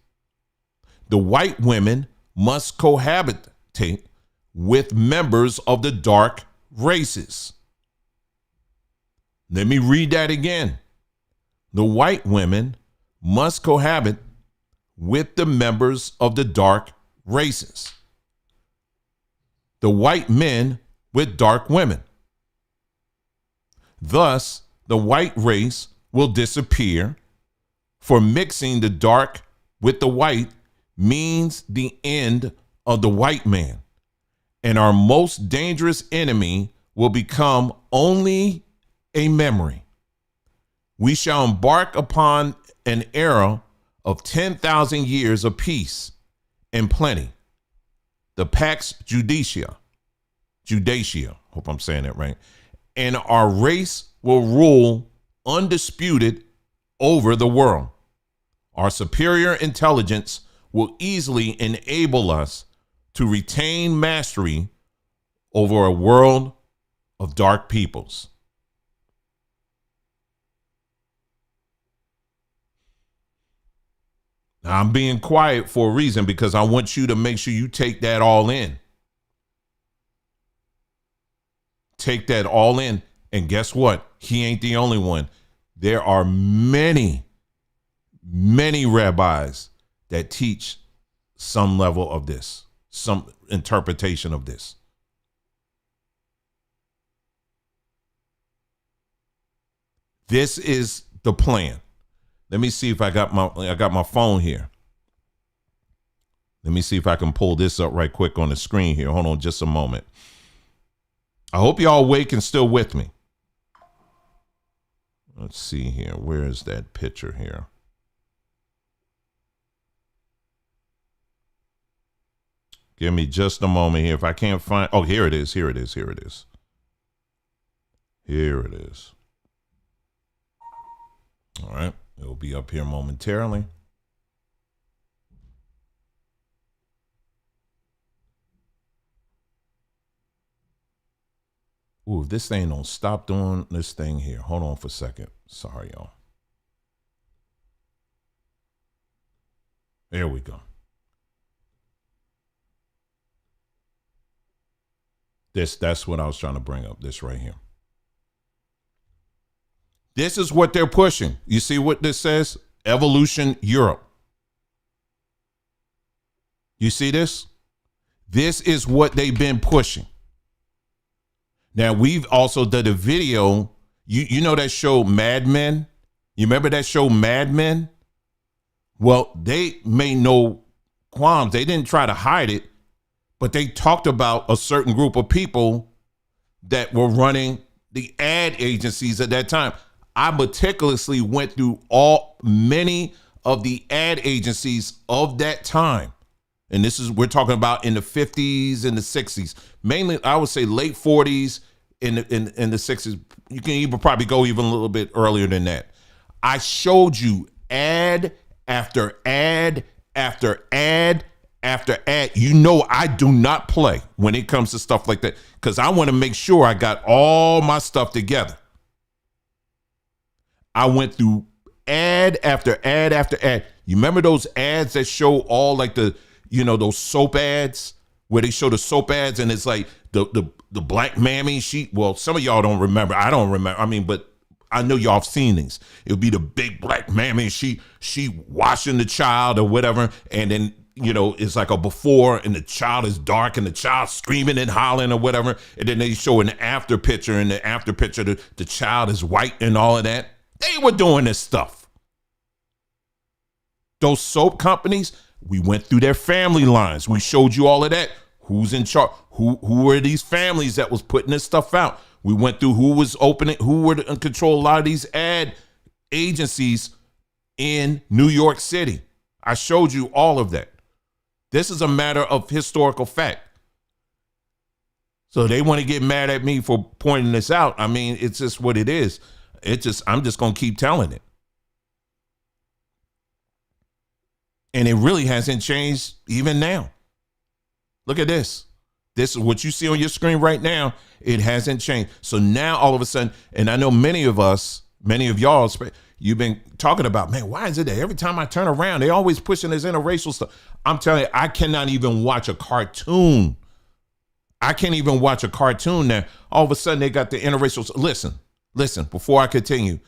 The white women must cohabitate with members of the dark races. Let me read that again. The white women must cohabit with the members of the dark races. The white men with dark women. Thus, the white race will disappear, for mixing the dark with the white means the end of the white man, and our most dangerous enemy will become only a memory. We shall embark upon an era of 10,000 years of peace and plenty. The Pax Judicia, hope I'm saying that right, and our race will rule undisputed over the world. Our superior intelligence will easily enable us to retain mastery over a world of dark peoples. Now, I'm being quiet for a reason, because I want you to make sure you take that all in. Take that all in. And guess what? He ain't the only one. There are many, many rabbis that teach some level of this, some interpretation of this. This is the plan. Let me see if I got my phone here. Let me see if I can pull this up right quick on the screen here. Hold on just a moment. I hope y'all awake and still with me. Let's see here. Where is that picture here? Give me just a moment here. If I can't find, oh, here it is. Here it is. Here it is. Here it is. All right. It'll be up here momentarily. Ooh, if this thing don't stop doing this thing here. Hold on for a second. Sorry, y'all. There we go. That's what I was trying to bring up. This right here. This is what they're pushing. You see what this says? Evolution Europe. You see this? This is what they've been pushing. Now, we've also done a video. You know that show Mad Men? You remember that show Mad Men? Well, they made no qualms. They didn't try to hide it, but they talked about a certain group of people that were running the ad agencies at that time. I meticulously went through many of the ad agencies of that time. And we're talking about in the 50s and the 60s. Mainly, I would say late 40s in the 60s. You can even probably go even a little bit earlier than that. I showed you ad after ad after ad after ad. You know I do not play when it comes to stuff like that because I want to make sure I got all my stuff together. I went through ad after ad after ad. You remember those ads that show all like those soap ads where they show the soap ads and it's like the black mammy. Well, some of y'all don't remember. I don't remember. I mean, but I know y'all have seen these. It'll be the big black mammy. She washing the child or whatever. And then, it's like a before and the child is dark and the child screaming and hollering or whatever. And then they show an after picture and the after picture, the child is white and all of that. They were doing this stuff. Those soap companies, we went through their family lines. We showed you all of that. Who's in charge? Who were these families that was putting this stuff out? We went through who was opening, who were in control of a lot of these ad agencies in New York City. I showed you all of that. This is a matter of historical fact. So they want to get mad at me for pointing this out. I mean, it's just what it is. I'm just going to keep telling it. And it really hasn't changed even now. Look at this. This is what you see on your screen right now. It hasn't changed. So now all of a sudden, and I know many of y'all, you've been talking about, man, why is it that every time I turn around, they always pushing this interracial stuff? I'm telling you, I cannot even watch a cartoon. I can't even watch a cartoon now. All of a sudden they got the interracial. Listen, before I continue,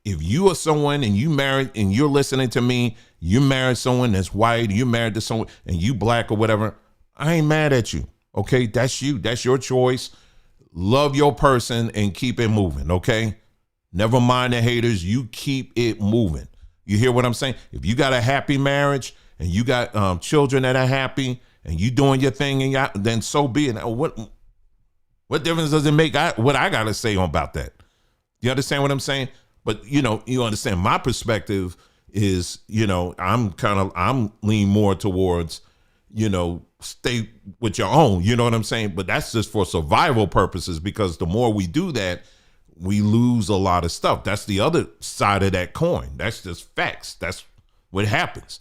if you are someone and you married and you're listening to me, you married someone that's white, you married to someone and you black or whatever, I ain't mad at you. Okay, that's you. That's your choice. Love your person and keep it moving. Okay, never mind the haters. You keep it moving. You hear what I'm saying? If you got a happy marriage and you got children that are happy and you doing your thing, and then so be it. What difference does it make? What I got to say about that? You understand what I'm saying? But you understand my perspective is, I'm lean more towards, stay with your own, you know what I'm saying? But that's just for survival purposes, because the more we do that, we lose a lot of stuff. That's the other side of that coin. That's just facts. That's what happens.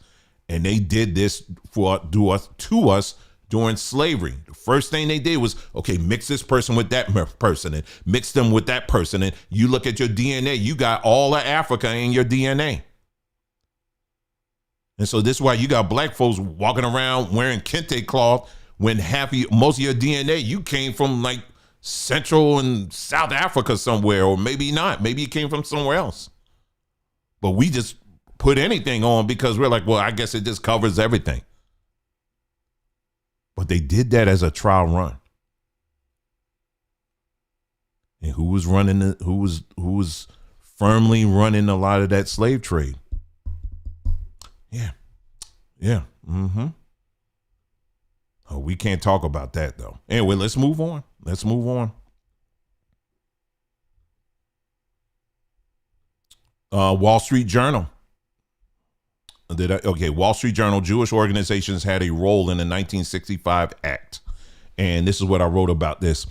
And they did this to us during slavery. The first thing they did was, okay, mix this person with that person and mix them with that person. And you look at your DNA, you got all of Africa in your DNA. And so this is why you got black folks walking around wearing kente cloth when most of your DNA, you came from like Central and South Africa somewhere, or maybe not. Maybe you came from somewhere else. But we just put anything on because we're like, well, I guess it just covers everything. But they did that as a trial run. And who was firmly running a lot of that slave trade? Yeah. Mm-hmm. Oh, we can't talk about that though. Anyway, let's move on. Wall Street Journal. Wall Street Journal, Jewish organizations had a role in the 1965 Act. And this is what I wrote about this.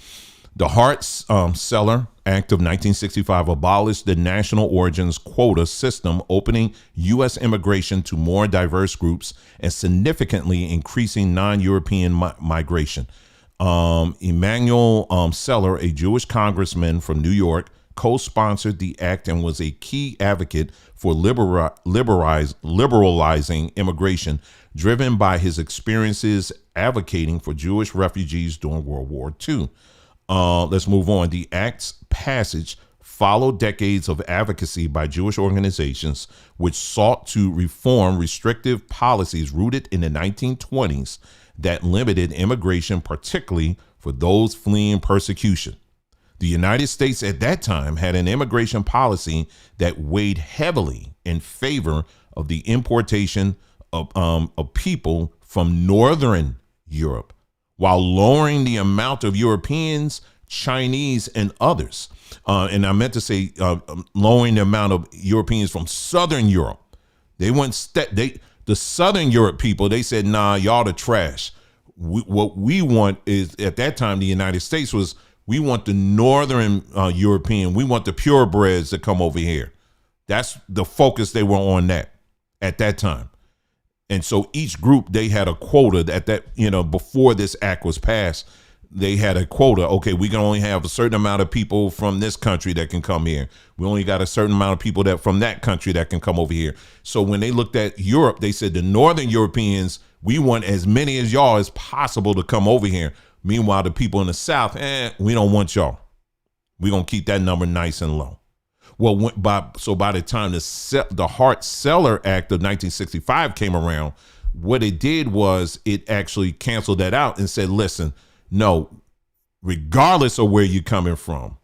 The Hart-Celler Act of 1965 abolished the national origins quota system, opening U.S. immigration to more diverse groups and significantly increasing non-European migration. Emmanuel Celler, a Jewish congressman from New York, co-sponsored the act and was a key advocate for liberalizing immigration, driven by his experiences advocating for Jewish refugees during World War II. Let's move on. The act's passage followed decades of advocacy by Jewish organizations which sought to reform restrictive policies rooted in the 1920s that limited immigration, particularly for those fleeing persecution. The United States at that time had an immigration policy that weighed heavily in favor of the importation of people from Northern Europe, while lowering the amount of Europeans, Chinese, and others. And I meant to say lowering the amount of Europeans from Southern Europe. They went the Southern Europe people, they said, nah, y'all the trash. What we want is, at that time, the United States was, we want the Northern European, we want the purebreds to come over here. That's the focus they were on at that time. And so each group, they had a quota at that, before this act was passed, they had a quota. Okay, we can only have a certain amount of people from this country that can come here. We only got a certain amount of people that from that country that can come over here. So when they looked at Europe, they said the Northern Europeans, we want as many as y'all as possible to come over here. Meanwhile, the people in the South, we don't want y'all. We're going to keep that number nice and low. Well, by the time the Hart-Celler Act of 1965 came around, what it did was it actually canceled that out and said, listen, no, regardless of where you're coming from,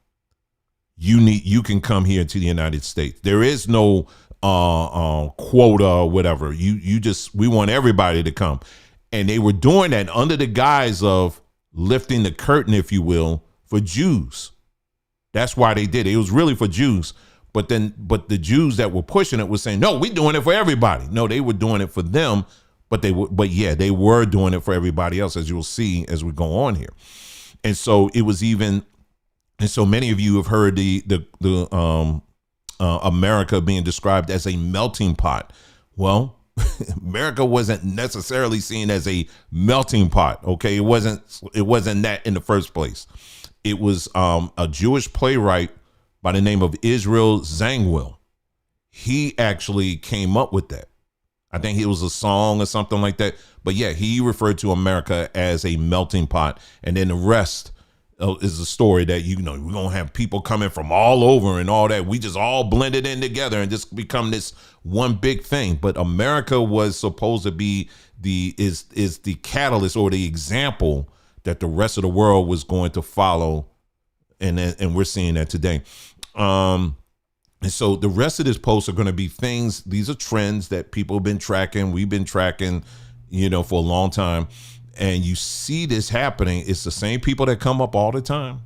you can come here to the United States. There is no quota or whatever. We want everybody to come. And they were doing that under the guise of lifting the curtain, if you will, for Jews. That's why they did it. It was really for Jews. But the Jews that were pushing it were saying, no, we're doing it for everybody. No, they were doing it for them, but they were doing it for everybody else, as you'll see as we go on here. And so it was and so many of you have heard the America being described as a melting pot. Well, America wasn't necessarily seen as a melting pot. Okay, it wasn't that in the first place. It was a Jewish playwright by the name of Israel Zangwill. He actually came up with that. I think it was a song or something like that. But yeah, he referred to America as a melting pot. And then the rest is a story that, we're going to have people coming from all over and all that. We just all blended in together and just become this one big thing. But America was supposed to be is the catalyst or the example that the rest of the world was going to follow. And we're seeing that today. And so the rest of this post are going to be things. These are trends that people have been tracking. We've been tracking, for a long time. And you see this happening. It's the same people that come up all the time.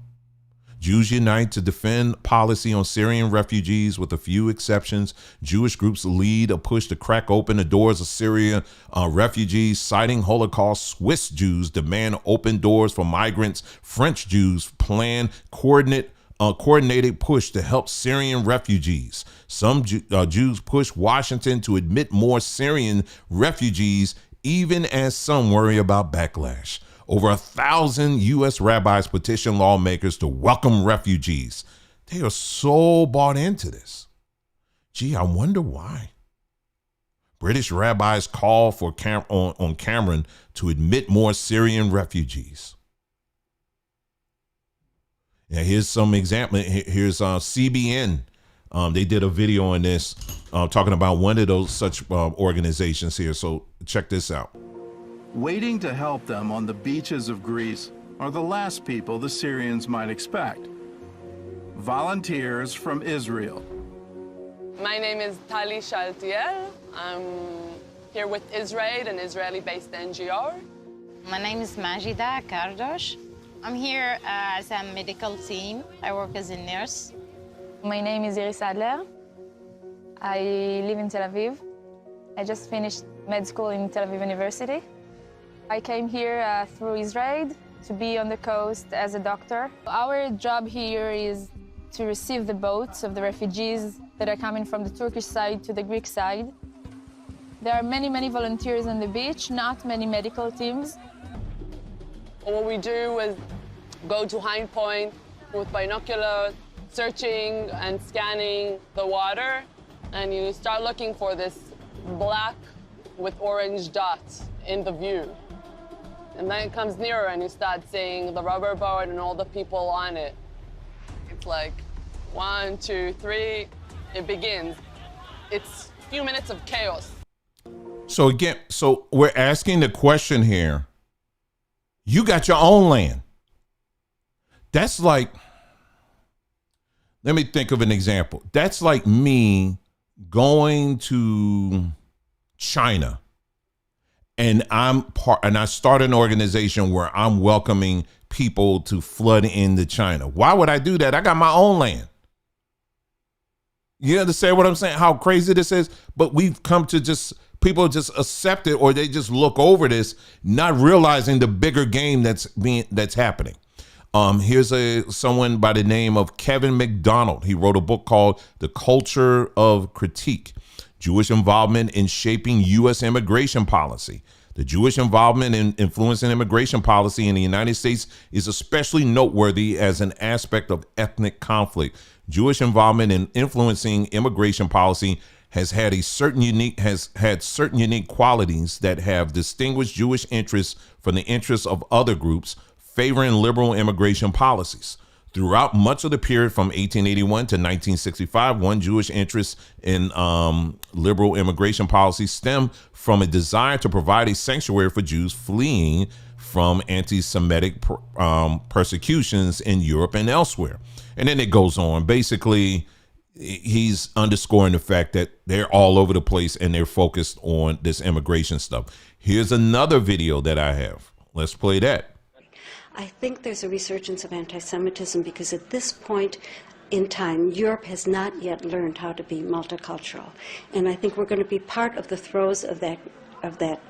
Jews unite to defend policy on Syrian refugees with a few exceptions. Jewish groups lead a push to crack open the doors of Syrian refugees, citing Holocaust. Swiss Jews demand open doors for migrants. French Jews plan coordinated push to help Syrian refugees. Some Jews push Washington to admit more Syrian refugees, even as some worry about backlash. Over 1,000 U.S. rabbis petition lawmakers to welcome refugees. They are so bought into this. Gee, I wonder why. British rabbis call for on Cameron to admit more Syrian refugees. Now, here's some example. Here's CBN. They did a video on this talking about one of those such organizations here. So check this out. Waiting to help them on the beaches of Greece are the last people the Syrians might expect. Volunteers from Israel. My name is Tali Shaltiel. I'm here with Israel, an Israeli-based NGO. My name is Majida Kardosh. I'm here as a medical team. I work as a nurse. My name is Iris Adler. I live in Tel Aviv. I just finished med school in Tel Aviv University. I came here through Israel to be on the coast as a doctor. Our job here is to receive the boats of the refugees that are coming from the Turkish side to the Greek side. There are many, many volunteers on the beach, not many medical teams. What we do is go to Hind Point with binoculars, searching and scanning the water, and you start looking for this black with orange dots in the view. And then it comes nearer and you start seeing the rubber boat and all the people on it. It's like 1, 2, 3, it begins. It's a few minutes of chaos. So again, so we're asking the question here. You got your own land. That's like, let me think of an example. That's like me going to China and I start an organization where I'm welcoming people to flood into China. Why would I do that? I got my own land. You understand what I'm saying? How crazy this is? But we've come to people just accept it, or they just look over this, not realizing the bigger game that's happening. Here's someone by the name of Kevin McDonald. He wrote a book called The Culture of Critique: Jewish Involvement in Shaping U.S. Immigration Policy. The Jewish involvement in influencing immigration policy in the United States is especially noteworthy as an aspect of ethnic conflict. Jewish involvement in influencing immigration policy has had certain unique qualities that have distinguished Jewish interests from the interests of other groups favoring liberal immigration policies. Throughout much of the period from 1881 to 1965, one Jewish interest in liberal immigration policy stemmed from a desire to provide a sanctuary for Jews fleeing from anti-Semitic persecutions in Europe and elsewhere. And then it goes on. Basically, he's underscoring the fact that they're all over the place and they're focused on this immigration stuff. Here's another video that I have. Let's play that. I think there's a resurgence of anti-Semitism because at this point in time, Europe has not yet learned how to be multicultural. And I think we're going to be part of the throes of that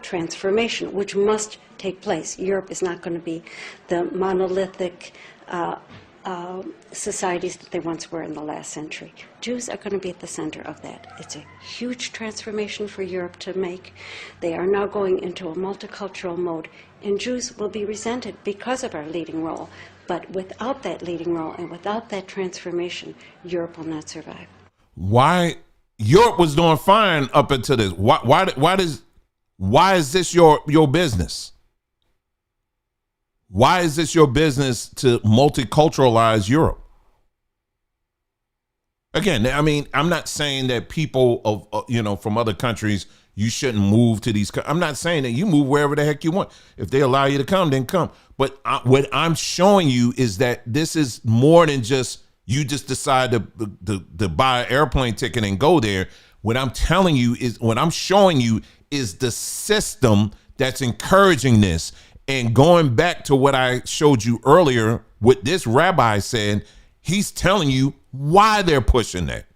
transformation, which must take place. Europe is not going to be the monolithic societies that they once were in the last century. Jews are going to be at the center of that. It's a huge transformation for Europe to make. They are now going into a multicultural mode, and Jews will be resented because of our leading role. But without that leading role and without that transformation, Europe will not survive. Why? Europe was doing fine up until this. Why is this your business? Why is this your business to multiculturalize Europe? Again, I mean, I'm not saying that people of from other countries, you shouldn't move to these. I'm not saying that you move wherever the heck you want. If they allow you to come, then come. But what I'm showing you is that this is more than just you just decide to buy an airplane ticket and go there. What I'm telling you is, what I'm showing you is the system that's encouraging this. And going back to what I showed you earlier, what this rabbi said, he's telling you why they're pushing that.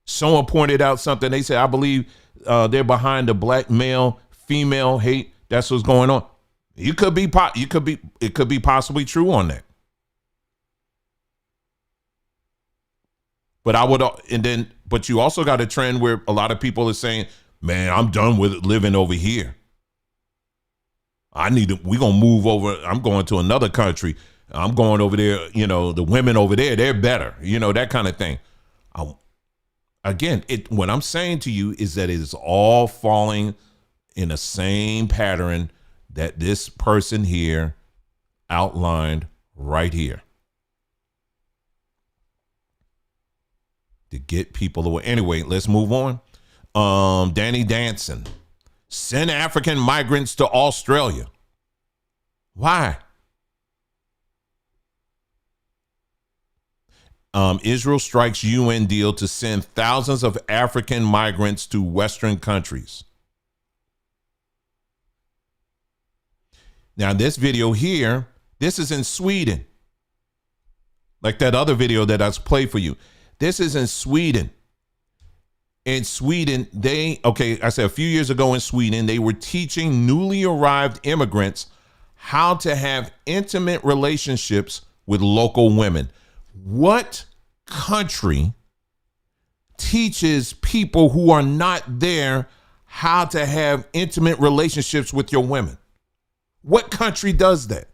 Someone pointed out something. They said, I believe they're behind the black male female hate. That's what's going on. It could be possibly true on that. But you also got a trend where a lot of people are saying, man, I'm done with living over here. We're going to move over. I'm going to another country. I'm going over there. The women over there, they're better, that kind of thing. What I'm saying to you is that it is all falling in the same pattern that this person here outlined right here. To get people away. Anyway, let's move on. Danny Danson, send African migrants to Australia. Why? Israel strikes UN deal to send thousands of African migrants to Western countries. Now, this video here, this is in Sweden. Like that other video that I played for you. This is in Sweden. In Sweden, I said a few years ago in Sweden, they were teaching newly arrived immigrants how to have intimate relationships with local women. What country teaches people who are not there how to have intimate relationships with your women? What country does that?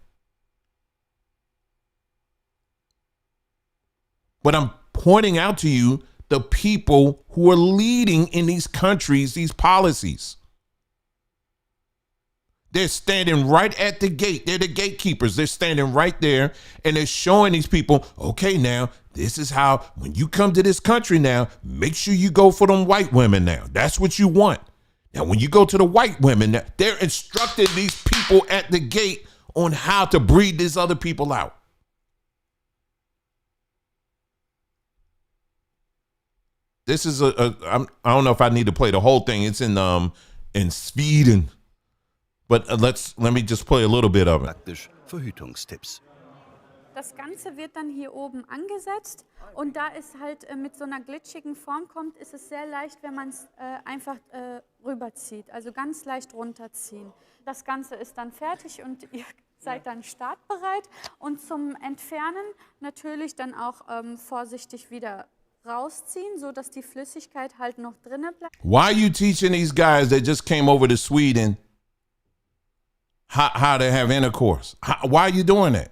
But I'm pointing out to you the people who are leading in these countries, these policies. They're standing right at the gate. They're the gatekeepers. They're standing right there, and they're showing these people, okay, now, this is how, when you come to this country now, make sure you go for them white women now. That's what you want. Now, when you go to the white women, now, they're instructing these people at the gate on how to breed these other people out. This is I don't know if I need to play the whole thing. It's in Sweden. But let me just play a little bit of it. Praktisch Verhütungstipps. Das Ganze wird dann hier oben angesetzt und da es halt mit so einer glitschigen Form kommt, ist es sehr leicht, wenn man es einfach rüberzieht, also ganz leicht runterziehen. Das Ganze ist dann fertig und ihr seid dann startbereit und zum Entfernen natürlich dann auch vorsichtig wieder rausziehen, so dass die Flüssigkeit halt noch drinne bleibt. Why are you teaching these guys that just came over to Sweden how to have intercourse? Why are you doing that?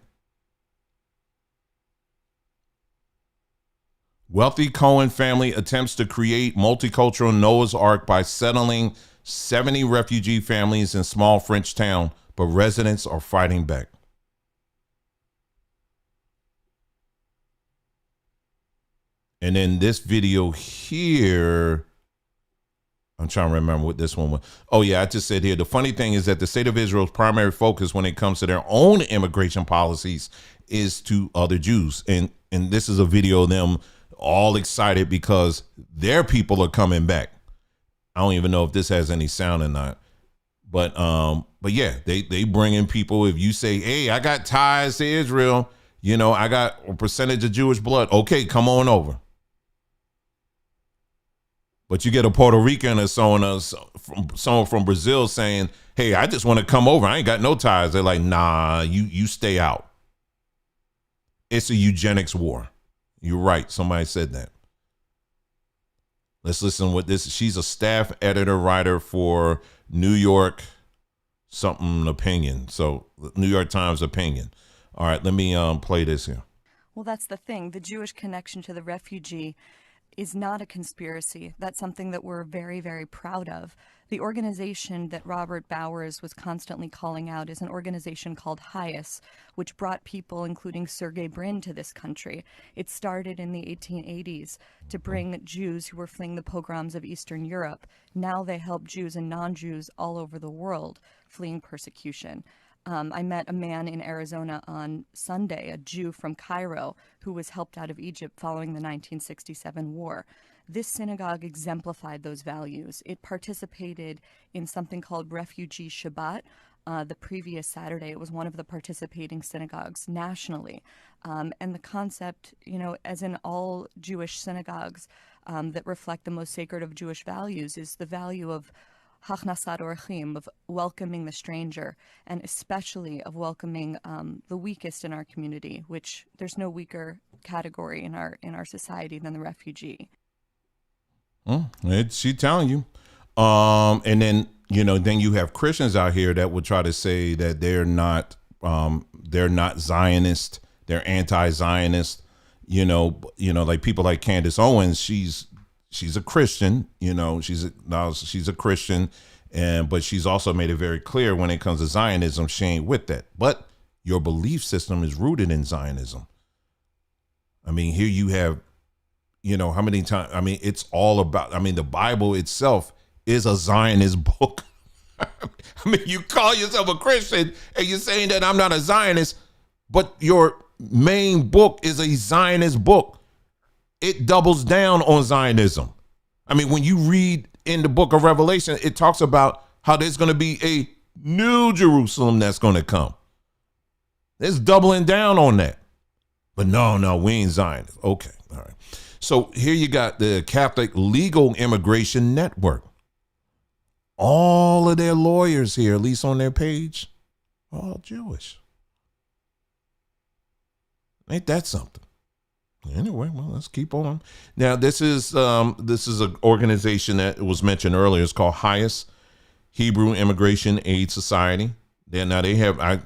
Wealthy Cohen family attempts to create multicultural Noah's Ark by settling 70 refugee families in small French town, but residents are fighting back. And then this video here, I'm trying to remember what this one was. Oh, yeah, I just said here, the funny thing is that the state of Israel's primary focus when it comes to their own immigration policies is to other Jews. And this is a video of them all excited because their people are coming back. I don't even know if this has any sound or not. But yeah, they bring in people. If you say, hey, I got ties to Israel, you know, I got a percentage of Jewish blood. Okay, come on over. But you get a Puerto Rican or someone from Brazil saying, hey, I just want to come over. I ain't got no ties. They're like, nah, you stay out. It's a eugenics war. You're right. Somebody said that. Let's listen with this. She's a staff editor writer for New York something opinion. So New York Times opinion. All right, let me play this here. Well, that's the thing. The Jewish connection to the refugee is not a conspiracy. That's something that we're very, very proud of. The organization that Robert Bowers was constantly calling out is an organization called HIAS, which brought people, including Sergey Brin, to this country. It started in the 1880s to bring Jews who were fleeing the pogroms of Eastern Europe. Now they help Jews and non-Jews all over the world fleeing persecution. I met a man in Arizona on Sunday, a Jew from Cairo, who was helped out of Egypt following the 1967 war. This synagogue exemplified those values. It participated in something called Refugee Shabbat. The previous Saturday, it was one of the participating synagogues nationally. And the concept, you know, as in all Jewish synagogues that reflect the most sacred of Jewish values, is the value of Hachnasat Orchim, of welcoming the stranger, and especially of welcoming the weakest in our community, which there's no weaker category in our society than the refugee. She's telling you. And then, you know, then you have Christians out here that would try to say that they're not Zionist, they're anti-Zionist, you know, like people like Candace Owens, she's a Christian, you know, she's a Christian, but she's also made it very clear when it comes to Zionism, she ain't with that. But your belief system is rooted in Zionism. I mean, here you have, you know, how many times, I mean, it's all about, I mean, the Bible itself is a Zionist book. I mean, you call yourself a Christian and you're saying that I'm not a Zionist, but your main book is a Zionist book. It doubles down on Zionism. I mean, when you read in the book of Revelation, it talks about how there's going to be a new Jerusalem that's going to come. It's doubling down on that. But no, we ain't Zionists. Okay, all right. So here you got the Catholic Legal Immigration Network. All of their lawyers here, at least on their page, are all Jewish. Ain't that something? Anyway, well, let's keep on. Now, this is an organization that was mentioned earlier. It's called HIAS, Hebrew Immigration Aid Society. They have, I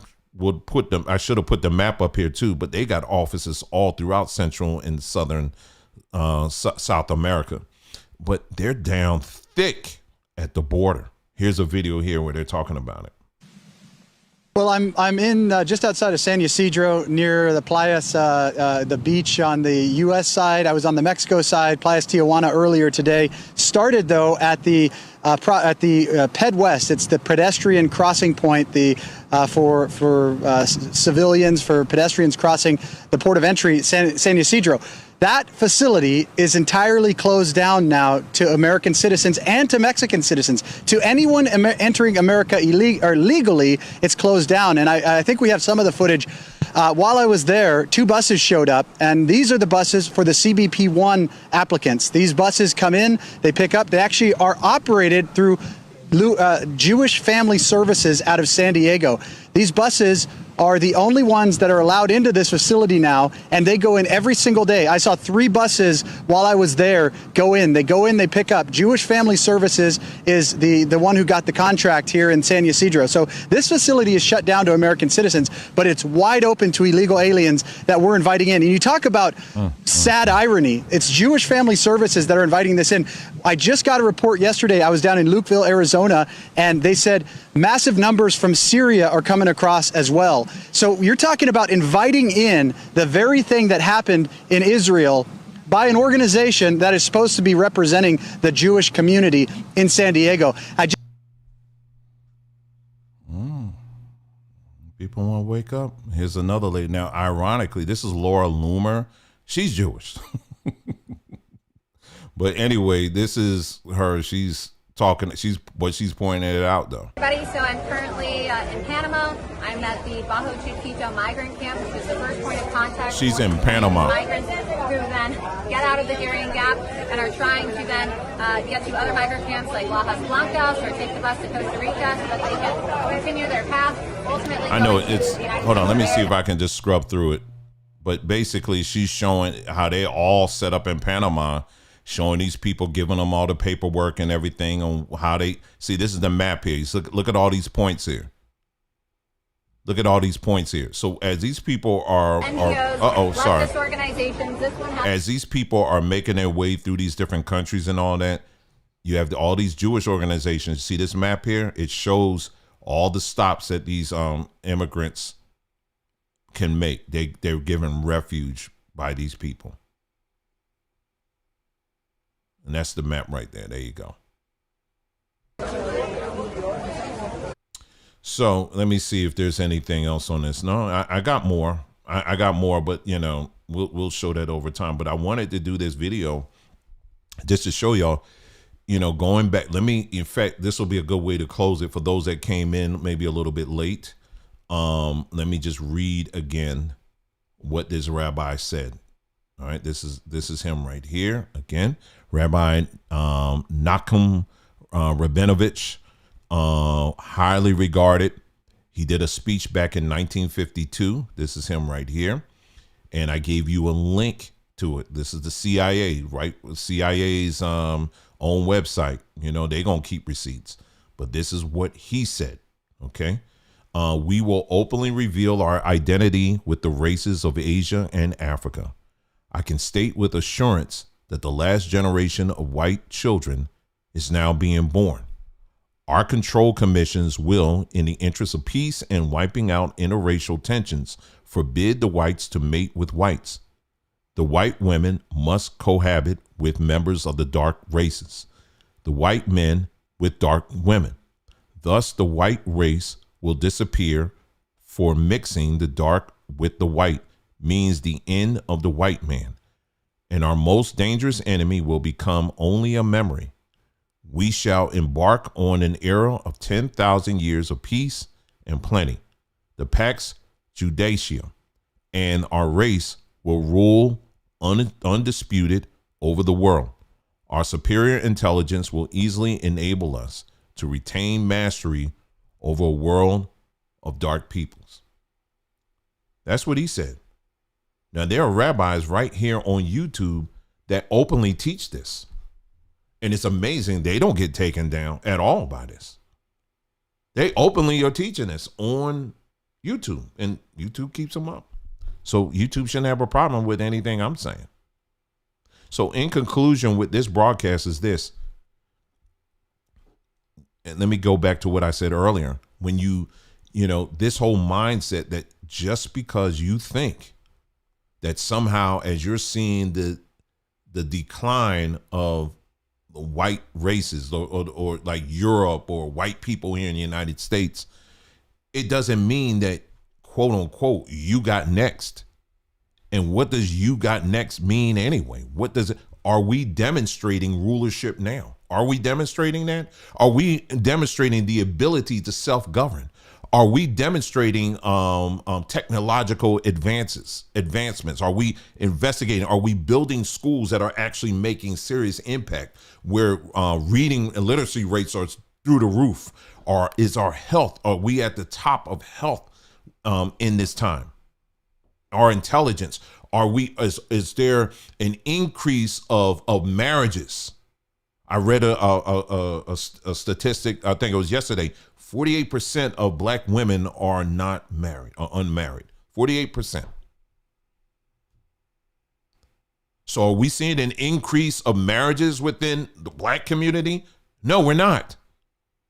should have put the map up here too, but they got offices all throughout Central and Southern South America. But they're down thick at the border. Here's a video here where they're talking about it. Well, I'm in just outside of San Ysidro near the Playas, the beach on the U.S. side. I was on the Mexico side, Playas Tijuana earlier today. Started though at the Ped West. It's the pedestrian crossing point. For civilians, for pedestrians crossing the port of entry, San Ysidro. That facility is entirely closed down now to American citizens and to Mexican citizens. To anyone entering America legally, it's closed down. And I think we have some of the footage. While I was there, 2 buses showed up, and these are the buses for the CBP-1 applicants. These buses come in, they pick up. They actually are operated through Jewish Family Services out of San Diego. These buses are the only ones that are allowed into this facility now, and they go in every single day. I saw 3 buses while I was there go in. They go in, they pick up. Jewish Family Services is the one who got the contract here in San Ysidro. So this facility is shut down to American citizens, but it's wide open to illegal aliens that we're inviting in. And you talk about sad irony. It's Jewish Family Services that are inviting this in. I just got a report yesterday. I was down in Lukeville, Arizona, and they said massive numbers from Syria are coming across as well. So you're talking about inviting in the very thing that happened in Israel by an organization that is supposed to be representing the Jewish community in San Diego. People want to wake up. Here's another lady. Now, ironically, this is Laura Loomer. She's Jewish. But anyway, this is her. She's talking. She's pointing it out though. Everybody, so I'm currently in Panama. I'm at the Bajo Chiquito migrant camp, which is the first point of contact. She's in Panama. Migrants who then get out of the Darien Gap and are trying to then get to other migrant camps like Lajas Blancas or take the bus to Costa Rica so that they can continue their path. Ultimately, I know it's. Hold on, let me see if I can just scrub through it. But basically, she's showing how they all set up in Panama. Showing these people, giving them all the paperwork and everything on how they see. This is the map here. Look at all these points here. Look at all these points here. So as these people are leftist organizations, this one has, as these people are making their way through these different countries and all that, you have all these Jewish organizations. See this map here? It shows all the stops that these immigrants can make. They're given refuge by these people. And that's the map right there. There you go. So let me see if there's anything else on this. No, I got more. I got more, but you know, we'll show that over time. But I wanted to do this video just to show y'all, you know, going back. In fact, this will be a good way to close it for those that came in maybe a little bit late. Let me just read again what this rabbi said. All right, this is him right here again. Rabbi Nachum Rabinovich, highly regarded. He did a speech back in 1952. This is him right here. And I gave you a link to it. This is the CIA, right? CIA's own website. You know, they're going to keep receipts. But this is what he said, okay? We will openly reveal our identity with the races of Asia and Africa. I can state with assurance that the last generation of white children is now being born. Our control commissions will, in the interest of peace and wiping out interracial tensions, forbid the whites to mate with whites. The white women must cohabit with members of the dark races, the white men with dark women. Thus, the white race will disappear, for mixing the dark with the white means the end of the white man, and our most dangerous enemy will become only a memory. We shall embark on an era of 10,000 years of peace and plenty. The Pax Judacia and our race will rule undisputed over the world. Our superior intelligence will easily enable us to retain mastery over a world of dark peoples. That's what he said. Now, there are rabbis right here on YouTube that openly teach this. And it's amazing. They don't get taken down at all by this. They openly are teaching this on YouTube, and YouTube keeps them up. So YouTube shouldn't have a problem with anything I'm saying. So in conclusion with this broadcast is this. And let me go back to what I said earlier. When you this whole mindset that just because you think that somehow, as you're seeing the decline of the white races or like Europe or white people here in the United States, it doesn't mean that, quote unquote, you got next. And what does you got next mean anyway? Are we demonstrating rulership now? Are we demonstrating that? Are we demonstrating the ability to self-govern? Are we demonstrating technological advancements? Are we investigating? Are we building schools that are actually making serious impact where reading and literacy rates are through the roof? Or is our health, are we at the top of health in this time? Our intelligence, is there an increase of marriages? I read a statistic, I think it was yesterday, 48% of black women are not married or unmarried. 48%. So are we seeing an increase of marriages within the black community? No, we're not.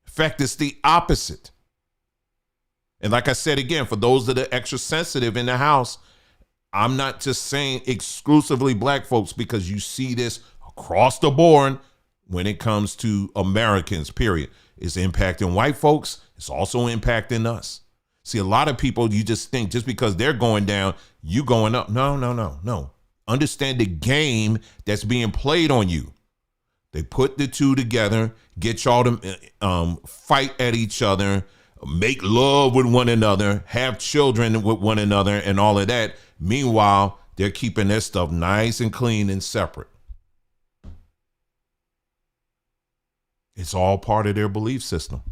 In fact, it's the opposite. And like I said again, for those that are extra sensitive in the house, I'm not just saying exclusively black folks, because you see this across the board when it comes to Americans, period. It's impacting white folks. It's also impacting us. See, a lot of people, you just think just because they're going down, you going up. No. Understand the game that's being played on you. They put the two together, get y'all to fight at each other, make love with one another, have children with one another, and all of that. Meanwhile, they're keeping their stuff nice and clean and separate. It's all part of their belief system.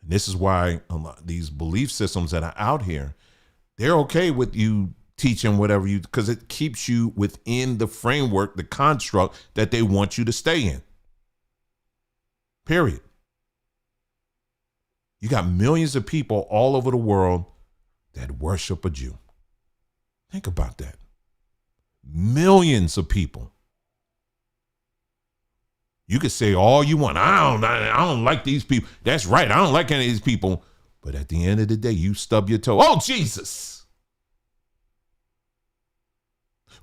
And this is why these belief systems that are out here, they're okay with you teaching whatever because it keeps you within the framework, the construct that they want you to stay in. Period. You got millions of people all over the world that worship a Jew. Think about that. Millions of people. You could say all you want. I don't like these people. That's right. I don't like any of these people. But at the end of the day, you stub your toe. Oh, Jesus.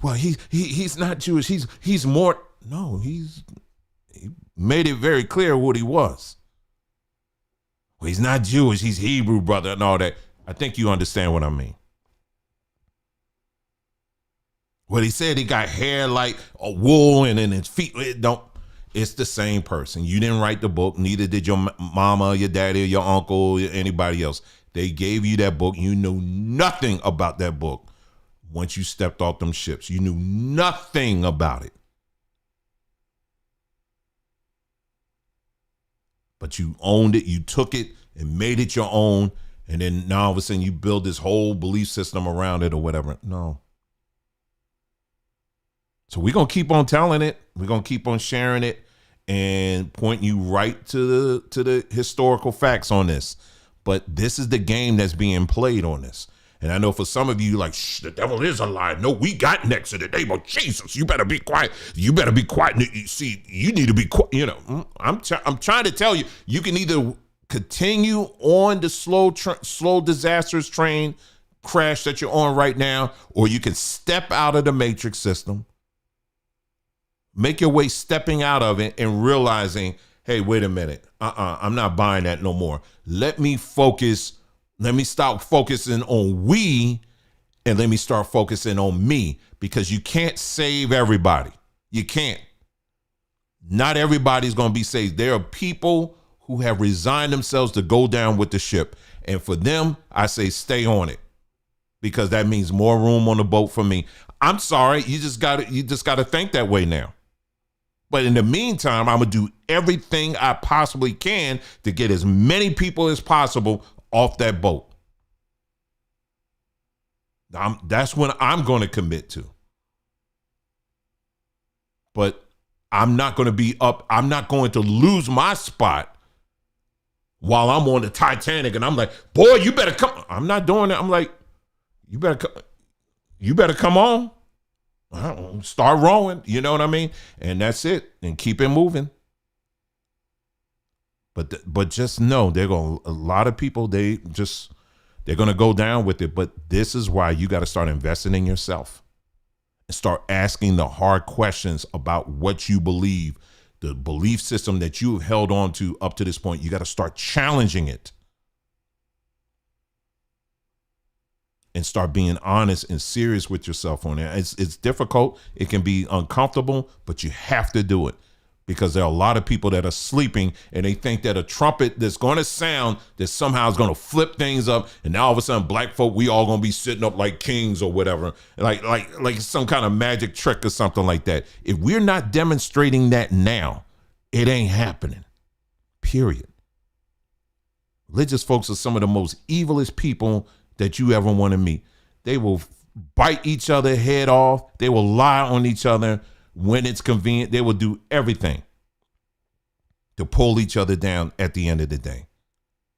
Well, he's not Jewish. He's more. No, he made it very clear what he was. Well, he's not Jewish. He's Hebrew, brother, and all that. I think you understand what I mean. Well, he said he got hair like a wool and in his feet. It's the same person. You didn't write the book. Neither did your mama, your daddy, your uncle, anybody else. They gave you that book. You knew nothing about that book once you stepped off them ships. You knew nothing about it. But you owned it. You took it and made it your own. And then now all of a sudden you build this whole belief system around it or whatever. No. So we're going to keep on telling it. We're going to keep on sharing it and pointing you right to the historical facts on this. But this is the game that's being played on this. And I know for some of you, like, shh, the devil is a lie. No, we got next in the name of Jesus. You better be quiet. You better be quiet. See, you need to be quiet. You know, I'm trying to tell you, you can either continue on the slow disasters train crash that you're on right now, or you can step out of the matrix system, make your way stepping out of it and realizing, hey, wait a minute. I'm not buying that no more. Let me focus. Let me stop focusing on we and let me start focusing on me, because you can't save everybody. You can't. Not everybody's going to be saved. There are people who have resigned themselves to go down with the ship. And for them, I say stay on it, because that means more room on the boat for me. I'm sorry. You just got to think that way now. But in the meantime, I'm going to do everything I possibly can to get as many people as possible off that boat. That's what I'm going to commit to. But I'm not going to be up. I'm not going to lose my spot while I'm on the Titanic and I'm like, boy, you better come. I'm not doing that. I'm like, you better come on. Start rowing. You know what I mean? And that's it. And keep it moving. But just know a lot of people, they're going to go down with it. But this is why you got to start investing in yourself and start asking the hard questions about what you believe, the belief system that you have held on to up to this point. You got to start challenging it and start being honest and serious with yourself on it. It's difficult. It can be uncomfortable, but you have to do it. Because there are a lot of people that are sleeping and they think that a trumpet that's going to sound that somehow is going to flip things up, and now all of a sudden black folk, we all going to be sitting up like kings or whatever, like some kind of magic trick or something like that. If we're not demonstrating that now, it ain't happening. Period. Religious folks are some of the most evilest people that you ever want to meet. They will bite each other head off. They will lie on each other. When it's convenient, they will do everything to pull each other down at the end of the day.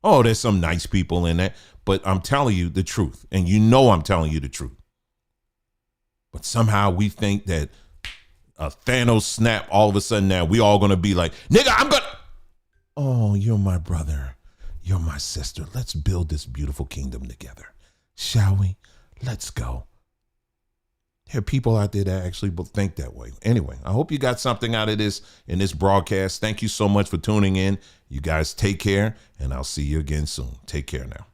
Oh, there's some nice people in that, but I'm telling you the truth, and you know I'm telling you the truth. But somehow we think that a Thanos snap, all of a sudden now we all going to be like, nigga, I'm going to. Oh, you're my brother. You're my sister. Let's build this beautiful kingdom together. Shall we? Let's go. There are people out there that actually think that way. Anyway, I hope you got something out of this in this broadcast. Thank you so much for tuning in. You guys take care, and I'll see you again soon. Take care now.